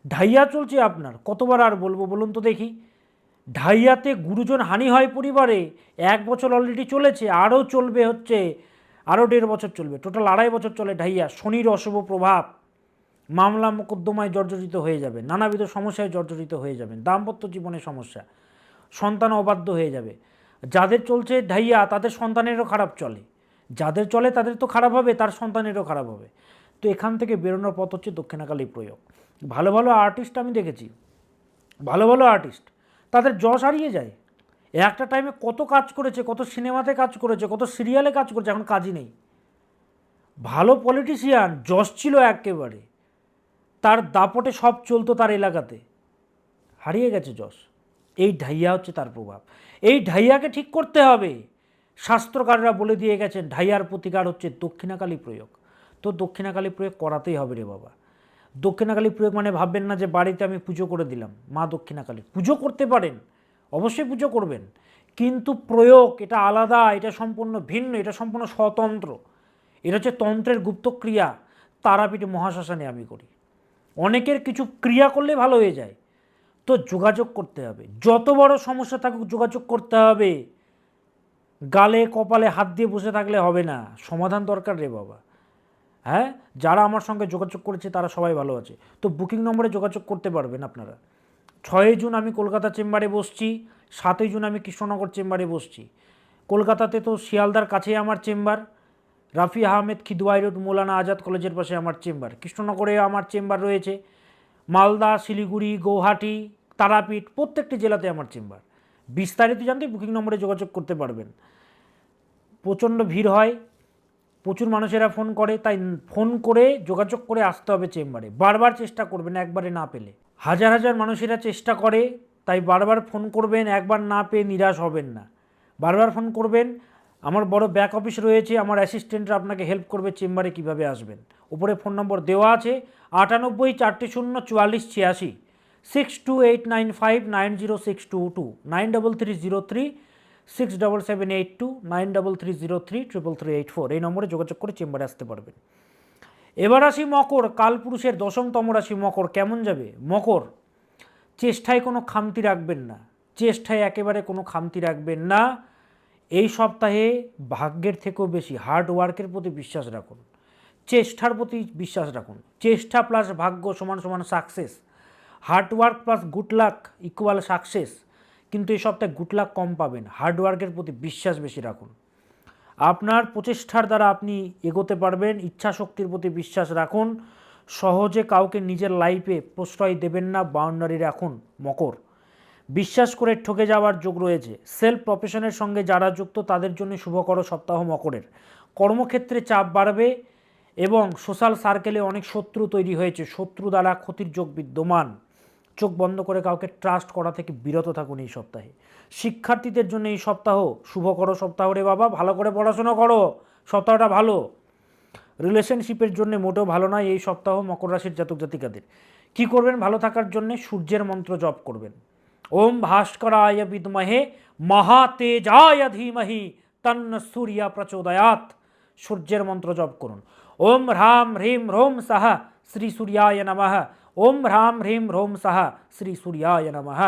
ঢাইয়া চলছে আপনার, কতবার আর বলবো বলুন তো দেখি। ঢাইয়াতে গুরুজন হানি হয় পরিবারে, 1 বছর অলরেডি চলেছে, আরও চলবে, হচ্ছে আরও 1.5 বছর চলবে, টোটাল 2.5 বছর চলে ঢাইয়া। শনির অশুভ প্রভাব, মামলা মোকদ্দমায় জর্জরিত হয়ে যাবে, নানাবিধ সমস্যায় জর্জরিত হয়ে যাবেন, দাম্পত্য জীবনে সমস্যা, সন্তান অবাধ্য হয়ে যাবে। যাদের চলছে ঢাইয়া তাদের সন্তানেরও খারাপ চলে, যাদের চলে তাদের তো খারাপ হবে, তার সন্তানেরও খারাপ হবে। তো এখান থেকে বেরোনোর পথ হচ্ছে দক্ষিণাকালী প্রয়োগ। ভালো ভালো আর্টিস্ট আমি দেখেছি, ভালো ভালো আর্টিস্ট, তাদের যশ হারিয়ে যায়। একটা টাইমে কত কাজ করেছে, কত সিনেমাতে কাজ করেছে, কত সিরিয়ালে কাজ করেছে, এখন কাজই নেই। ভালো পলিটিশিয়ান, যশ ছিল একেবারে, তার দাপটে সব চলতো তার এলাকাতে, হারিয়ে গেছে যশ। এই ঢাইয়া হচ্ছে তার প্রভাব। এই ঢাইয়াকে ঠিক করতে হবে। শাস্ত্রকাররা বলে দিয়ে গেছেন ঢাইয়ার প্রতিকার হচ্ছে দক্ষিণাকালী প্রয়োগ। তো দক্ষিণাকালী প্রয়োগ করাতেই হবে রে বাবা। দক্ষিণাকালী প্রয়োগ মানে ভাববেন না যে বাড়িতে আমি পুজো করে দিলাম। মা দক্ষিণাকালী পুজো করতে পারেন, অবশ্যই পুজো করবেন, কিন্তু প্রয়োগ এটা আলাদা, এটা সম্পূর্ণ ভিন্ন, এটা সম্পূর্ণ স্বতন্ত্র। এটা হচ্ছে তন্ত্রের গুপ্ত ক্রিয়া। তারাপীঠে মহাশ্মশানে আমি করি। অনেকের কিছু ক্রিয়া করলে ভালো হয়ে যায়। তো যোগাযোগ করতে হবে, যত বড় সমস্যা থাকুক যোগাযোগ করতে হবে। গালে কপালে হাত দিয়ে বসে থাকলে হবে না, সমাধান দরকার রে বাবা। হ্যাঁ, যারা আমার সঙ্গে যোগাযোগ করেছে তারা সবাই ভালো আছে। তো বুকিং নম্বরে যোগাযোগ করতে পারবেন আপনারা। 6 জুন আমি কলকাতা চেম্বারে বসছি, 7 জুন আমি কৃষ্ণনগর চেম্বারে বসছি। কলকাতাতে তো শিয়ালদার কাছেই আমার চেম্বার, রাফি আহমেদ খিদওয়াই রোড মৌলানা আজাদ কলেজের পাশে আমার চেম্বার। কৃষ্ণনগরে আমার চেম্বার রয়েছে, মালদা, শিলিগুড়ি, গৌহাটি, তারাপীঠ, প্রত্যেকটি জেলাতে আমার চেম্বার। বিস্তারিত জানতে বুকিং নম্বরে যোগাযোগ করতে পারবেন। প্রচণ্ড ভিড় হয়, প্রচুর মানুষেরা ফোন করে, তাই ফোন করে যোগাযোগ করে আসতে হবে চেম্বারে। বারবার চেষ্টা করবেন, একবারে না পেলে। হাজার হাজার মানুষেরা চেষ্টা করে, তাই বারবার ফোন করবেন, একবার না পেয়ে নিরাশ হবেন না, বারবার ফোন করবেন। আমার বড় ব্যাক অফিস রয়েছে, আমার অ্যাসিস্ট্যান্টরা আপনাকে হেল্প করবে চেম্বারে কিভাবে আসবেন। উপরে ফোন নম্বর দেওয়া আছে, 98 440 44 86, 6289590622, 9330367782, 9330333384, এই নম্বরে যোগাযোগ করে চেম্বারে আসতে পারবেন। এবার আসি মকর, কালপুরুষের 10তম রাশি মকর। কেমন যাবে মকর? চেষ্টায় কোনো খামতি রাখবেন না, চেষ্টায় একেবারে কোনো খামতি রাখবেন না। এই সপ্তাহে ভাগ্যের থেকেও বেশি হার্ড ওয়ার্কের প্রতি বিশ্বাস রাখুন, চেষ্টার প্রতি বিশ্বাস রাখুন। চেষ্টা প্লাস ভাগ্য সমান সমান success, hard work plus good luck equal success. কিন্তু এই সপ্তাহে গুড লাক কম পাবেন, হার্ড ওয়ার্কের প্রতি বিশ্বাস বেশি রাখুন। আপনার প্রচেষ্টার দ্বারা আপনি এগোতে পারবেন, ইচ্ছা শক্তির প্রতি বিশ্বাস রাখুন। সহজে কাউকে নিজের লাইফে প্রশ্রয় দেবেন না, বাউন্ডারি রাখুন মকর। বিশ্বাস করে ঠকে যাওয়ার যোগ রয়েছে। সেলফ প্রফেশনের সঙ্গে যারা যুক্ত তাদের জন্য শুভকর সপ্তাহ মকরের। কর্মক্ষেত্রে চাপ বাড়বে এবং সোশ্যাল সার্কেলে অনেক শত্রু তৈরি হয়েছে, শত্রু দ্বারা ক্ষতির যোগ বিদ্যমান। চোখ বন্ধ করে কাউকে ট্রাস্ট করা থেকে বিরত থাকুন এই সপ্তাহে। শিক্ষার্থীদের জন্য এই সপ্তাহ শুভকর সপ্তাহ রে বাবা, ভালো করে পড়াশোনা করো, সপ্তাহটা ভালো। রিলেশনশিপের জন্য মোটেও ভালো নয় এই সপ্তাহ মকর রাশির জাতক জাতিকাদের। কী করবেন ভালো থাকার জন্য? সূর্যের মন্ত্র জপ করবেন। ওম ভাস্করায় বিদ্মহে মহাতেজায় ধীমহি তন্ন সূর্য প্রচোদয়াৎ। সূর্যের মন্ত্র জপ করুন। ওম হ্রাম হ্রিম হ্রোম সাহা শ্রী সূর্যায় নমঃ। ওম হ্রাম হ্রিম হ্রোম সাহা শ্রী সূর্যায় নমঃ।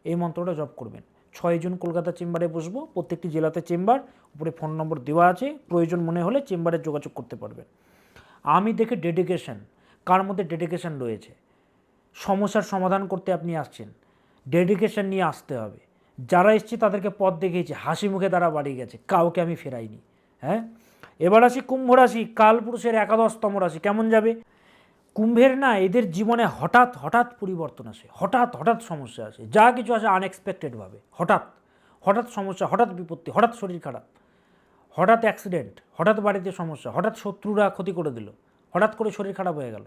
এই মন্ত্রটা জপ করবেন। 6 জুন কলকাতা চেম্বারে বসবো, প্রত্যেকটি জেলাতে চেম্বার, উপরে ফোন নম্বর দেওয়া আছে, প্রয়োজন মনে হলে চেম্বারে যোগাযোগ করতে পারবেন। আমি দেখে ডেডিকেশন, কার মধ্যে ডেডিকেশন রয়েছে, সমস্যার সমাধান করতে আপনি আসছেন, ডেডিকেশন নিয়ে আসতে হবে। যারা এসছে তাদেরকে পথ দেখিয়েছে, হাসি মুখে তারা বাড়ি গেছে, কাউকে আমি ফেরাইনি। হ্যাঁ, এবার আসি কুম্ভ রাশি, কালপুরুষের 11তম রাশি। কেমন যাবে? কুম্ভের না এদের জীবনে হঠাৎ হঠাৎ পরিবর্তন আসে, হঠাৎ হঠাৎ সমস্যা আসে, যা কিছু আসে আনএক্সপেক্টেডভাবে, হঠাৎ হঠাৎ সমস্যা, হঠাৎ বিপত্তি, হঠাৎ শরীর খারাপ, হঠাৎ অ্যাক্সিডেন্ট, হঠাৎ বাড়িতে সমস্যা, হঠাৎ শত্রুরা ক্ষতি করে দিল, হঠাৎ করে শরীর খারাপ হয়ে গেল।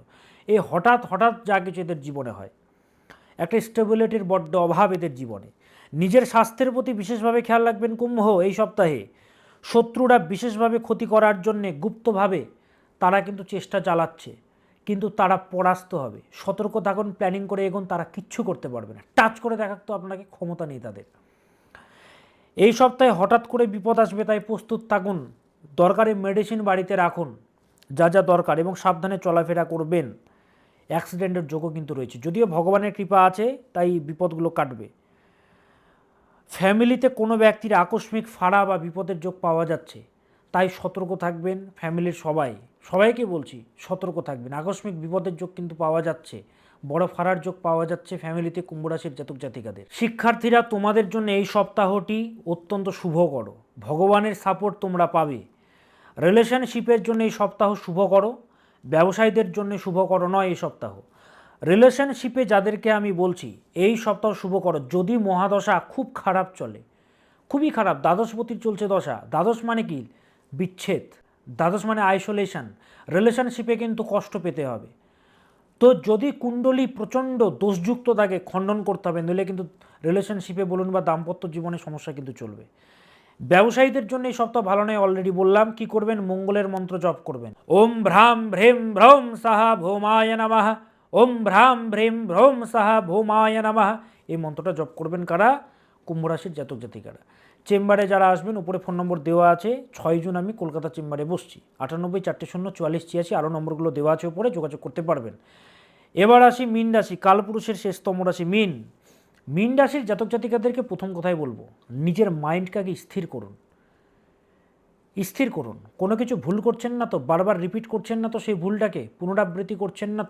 এই হঠাৎ হঠাৎ যা কিছু এদের জীবনে হয়, একটা স্টেবিলিটির বড্ড অভাব এদের জীবনে। নিজের স্বাস্থ্যের প্রতি বিশেষভাবে খেয়াল রাখবেন কুম্ভ এই সপ্তাহে। শত্রুরা বিশেষভাবে ক্ষতি করার জন্যে গুপ্তভাবে তারা কিন্তু চেষ্টা চালাচ্ছে, কিন্তু তারা পরাস্ত হবে। সতর্ক থাকুন, প্ল্যানিং করে এগোন, তারা কিচ্ছু করতে পারবে না। টাচ করে দেখার তো আপনাকে ক্ষমতা নেই তাদের। এই সপ্তাহে হঠাৎ করে বিপদ আসবে, তাই প্রস্তুত থাকুন। দরকারি মেডিসিন বাড়িতে রাখুন, যা যা দরকার, এবং সাবধানে চলাফেরা করবেন। অ্যাক্সিডেন্টের যোগও কিন্তু রয়েছে, যদিও ভগবানের কৃপা আছে তাই বিপদগুলো কাটবে। ফ্যামিলিতে কোনো ব্যক্তির আকস্মিক ফাড়া বা বিপদের যোগ পাওয়া যাচ্ছে, তাই সতর্ক থাকবেন। ফ্যামিলির সবাইকে বলছি সতর্ক থাকবেন, আকস্মিক বিপদের যোগ কিন্তু পাওয়া যাচ্ছে, বড় ফাড়ার যোগ পাওয়া যাচ্ছে ফ্যামিলিতে কুম্ভ রাশির জাতক জাতিকাদের। শিক্ষার্থীরা তোমাদের জন্য এই সপ্তাহটি অত্যন্ত শুভকর, ভগবানের সাপোর্ট তোমরা পাবে। রিলেশনশিপের জন্য এই সপ্তাহ শুভকর, ব্যবসায়ীদের জন্য শুভকর নয় এই সপ্তাহ। রিলেশনশিপে যাদেরকে আমি বলছি এই সপ্তাহ শুভকর, যদি মহাদশা খুব খারাপ চলে, খুবই খারাপ, দ্বাদশপতির চলছে দশা। দ্বাদশ মানে কি? বিচ্ছেদ, দ্বাদশ মানে আইসোলেশন, রিলেশনশিপে কিন্তু কষ্ট পেতে হবে। তো যদি কুণ্ডলী প্রচণ্ড দোষযুক্ত থাকে খণ্ডন করতে হবে, নইলে কিন্তু রিলেশনশিপে বলুন বা দাম্পত্য জীবনে সমস্যা কিন্তু চলবে। ব্যবসায়ীদের জন্য এই সপ্তাহ ভালো নয়, অলরেডি বললাম। কি করবেন? মঙ্গলের মন্ত্র জপ করবেন। ওম ভ্রাম ভ্রেম ভ্রৌম সাহা ভৌমায় নমঃ, ওম ভ্রাম ভ্রেম ভ্রৌম সাহা ভৌমায় নমঃ। এই মন্ত্রটা জপ করবেন কারা? কুম্ভ রাশির জাতক জাতিকারা। চেম্বারে যারা আসবেন, উপরে ফোন নম্বর দেওয়া আছে। 6 জুন আমি কলকাতা চেম্বারে বসছি। 98 400 44 86, আরও নম্বরগুলো দেওয়া আছে উপরে, যোগাযোগ করতে পারবেন। এবার আসি মীন রাশি, কালপুরুষের শেষতম রাশি মীন। মীন রাশির জাতক জাতিকাদেরকে প্রথম কথাই বলবো, নিজের মাইন্ডটাকে স্থির করুন। স্থির করুন। কোনো কিছু ভুল করছেন না তো? বারবার রিপিট করছেন না তো সেই ভুলটাকে? পুনরাবৃত্তি করছেন না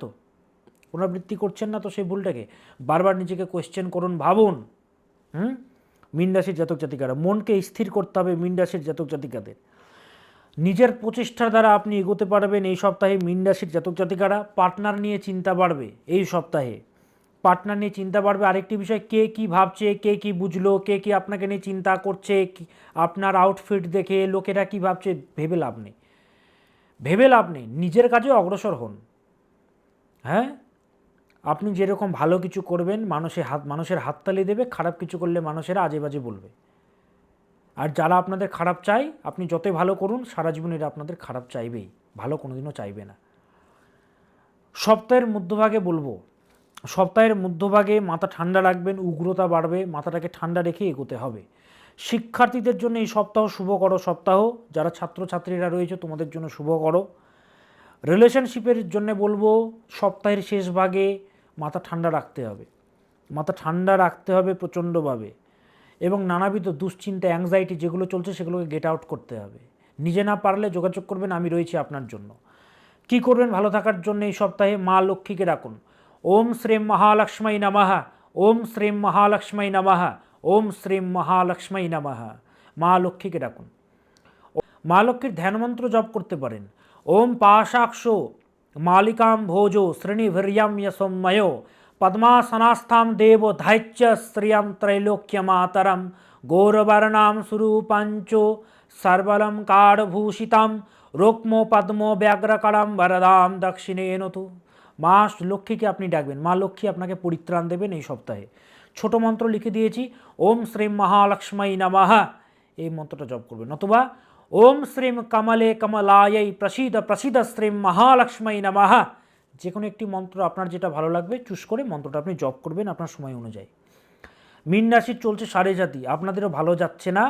তো? সেই ভুলটাকে বারবার নিজেকে কোয়েশ্চেন করুন, ভাবুন। মীন রাশির জাতক জাতিকারা, মনকে স্থির করতে হবে মীন রাশির জাতক জাতিকাদের। নিজের প্রচেষ্টার দ্বারা আপনি এগোতে পারবেন এই সপ্তাহে মীন রাশির জাতক জাতিকারা। পার্টনার নিয়ে চিন্তা বাড়বে এই সপ্তাহে, পার্টনার নিয়ে চিন্তা বাড়বে। আরেকটি বিষয়, কে কি ভাবছে, কে কি বুঝলো, কে কি আপনাকে নিয়ে চিন্তা করছে, আপনার আউটফিট দেখে লোকেরা কি ভাবছে, ভেবে লাভ নেই। নিজের কাজে অগ্রসর হন। হ্যাঁ, আপনি যেরকম ভালো কিছু করবেন মানুষের হাততালি দেবে, খারাপ কিছু করলে মানুষেরা আজে বাজে বলবে। আর যারা আপনাদের খারাপ চায়, আপনি যতই ভালো করুন সারা জীবন এরা আপনাদের খারাপ চাইবেই, ভালো কোনোদিনও চাইবে না। সপ্তাহের মধ্যভাগে বলবো, সপ্তাহের মধ্যভাগে মাথা ঠান্ডা রাখবেন, উগ্রতা বাড়বে, মাথাটাকে ঠান্ডা রেখে এগোতে হবে। শিক্ষার্থীদের জন্য এই সপ্তাহ শুভকর সপ্তাহ। যারা ছাত্রছাত্রীরা রয়েছে তোমাদের জন্য শুভকর। রিলেশনশিপের জন্য বলবো, সপ্তাহের শেষ ভাগে মাথা ঠান্ডা রাখতে হবে প্রচণ্ডভাবে, এবং নানাবিধ দুশ্চিন্তা, অ্যাংজাইটি যেগুলো চলছে সেগুলোকে গেট আউট করতে হবে। নিজে না পারলে যোগাযোগ করবেন, আমি রয়েছি আপনার জন্য। কি করবেন ভালো থাকার জন্য এই সপ্তাহে? মা লক্ষ্মীকে ডাকুন। ওম শ্রীম মহালক্ষ্মী নমঃ, ওম শ্রীম মহালক্ষ্মী নমঃ, ওম শ্রীম মহালক্ষ্মী নমঃ। মা লক্ষ্মীকে ডাকুন। মা লক্ষ্মীর ধ্যানমন্ত্র জপ করতে পারেন। ওম পাশাক্ষ মালিকাম ভোজো শ্রেণীভীর্যাম যশোময় পদ্মাসনাস্থাম দেব ধাইচ্য শ্রিয়াম ত্রৈলোক্যমাতরম গৌরবর্ণাম সুরূপাঞ্চ সর্বলঙ্কারভূষিতাম রোক্মো পদ্মো ব্যাঘ্রকরম বরদাম দক্ষিণেনতু। মা লক্ষ্মীকে আপনি ডাকবেন, মা লক্ষ্মী আপনাকে পরিত্রাণ দেবেন এই সপ্তাহে। ছোট মন্ত্র লিখে দিয়েছি, ওম শ্রীম মহালক্ষ্মী নমঃ, এই মন্ত্রটা জপ করবেন। অথবা ওম শ্রীম কমলে কমলায়ৈ প্রসিদ প্রসিদ শ্রীম মহালক্ষ্মী নমঃ। যে কোনো একটি মন্ত্র আপনার যেটা ভালো লাগবে চুজ করে মন্ত্রটা আপনি জপ করবেন আপনার সময় অনুযায়ী। মীন রাশির চলছে সাড়ে জাতি, আপনাদেরও ভালো যাচ্ছে না।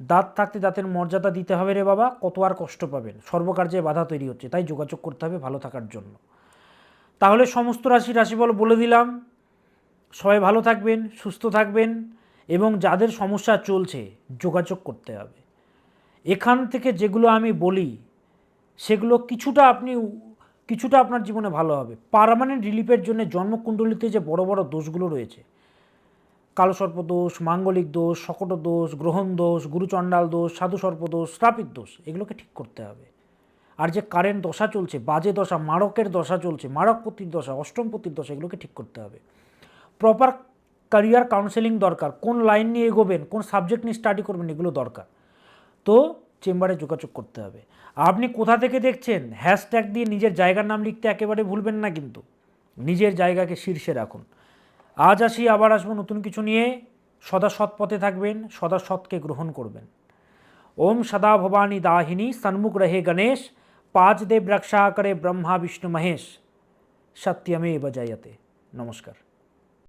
দাঁত থাকতে দাঁতের মর্যাদা দিতে হবে রে বাবা, কত আর কষ্ট পাবেন। সর্বকার্যে বাধা তৈরি হচ্ছে, তাই যোগাযোগ করতে হবে ভালো থাকার জন্য। তাহলে সমস্ত রাশিফল বলে দিলাম। সবাই ভালো থাকবেন, সুস্থ থাকবেন, এবং যাদের সমস্যা চলছে যোগাযোগ করতে হবে। এখান থেকে যেগুলো আমি বলি সেগুলো কিছুটা আপনার জীবনে ভালো হবে। পার্মানেন্ট রিলিফের জন্য জন্মকুণ্ডলিতে যে বড় বড় দোষগুলো রয়েছে, কালসর্প দোষ, মাঙ্গলিক দোষ, শকট দোষ, গ্রহণ দোষ, গুরুচণ্ডাল দোষ, সাধুসর্প দোষ, শ্রাপিত দোষ, এগুলোকে ঠিক করতে হবে। আর যে কারেন্ট দশা চলছে, বাজে দশা, মারকের দশা চলছে, মারকপতির দশা, অষ্টমপতির দশা, এগুলোকে ঠিক করতে হবে। প্রপার ক্যারিয়ার কাউন্সেলিং দরকার, কোন লাইন নিয়ে এগোবেন, কোন সাবজেক্ট নিয়ে স্টাডি করবেন, এগুলো দরকার। তো চেম্বারে যোগাযোগ করতে হবে। আপনি কোথা থেকে দেখছেন, হ্যাশট্যাগ দিয়ে নিজের জায়গার নাম লিখতে একেবারে ভুলবেন না, কিন্তু নিজের জায়গাকে শীর্ষে রাখুন। আজ আসি, আবার আসবো নতুন কিছু নিয়ে। সদা সৎ পথে থাকবেন, সদা সৎকে গ্রহণ করবেন। ओम सदा भवानी दाहिनी सन्मुख रहे गणेश, पाँच देव रक्षा करे ब्रह्मा विष्णु महेश, सत्यमेव जयते। नमस्कार।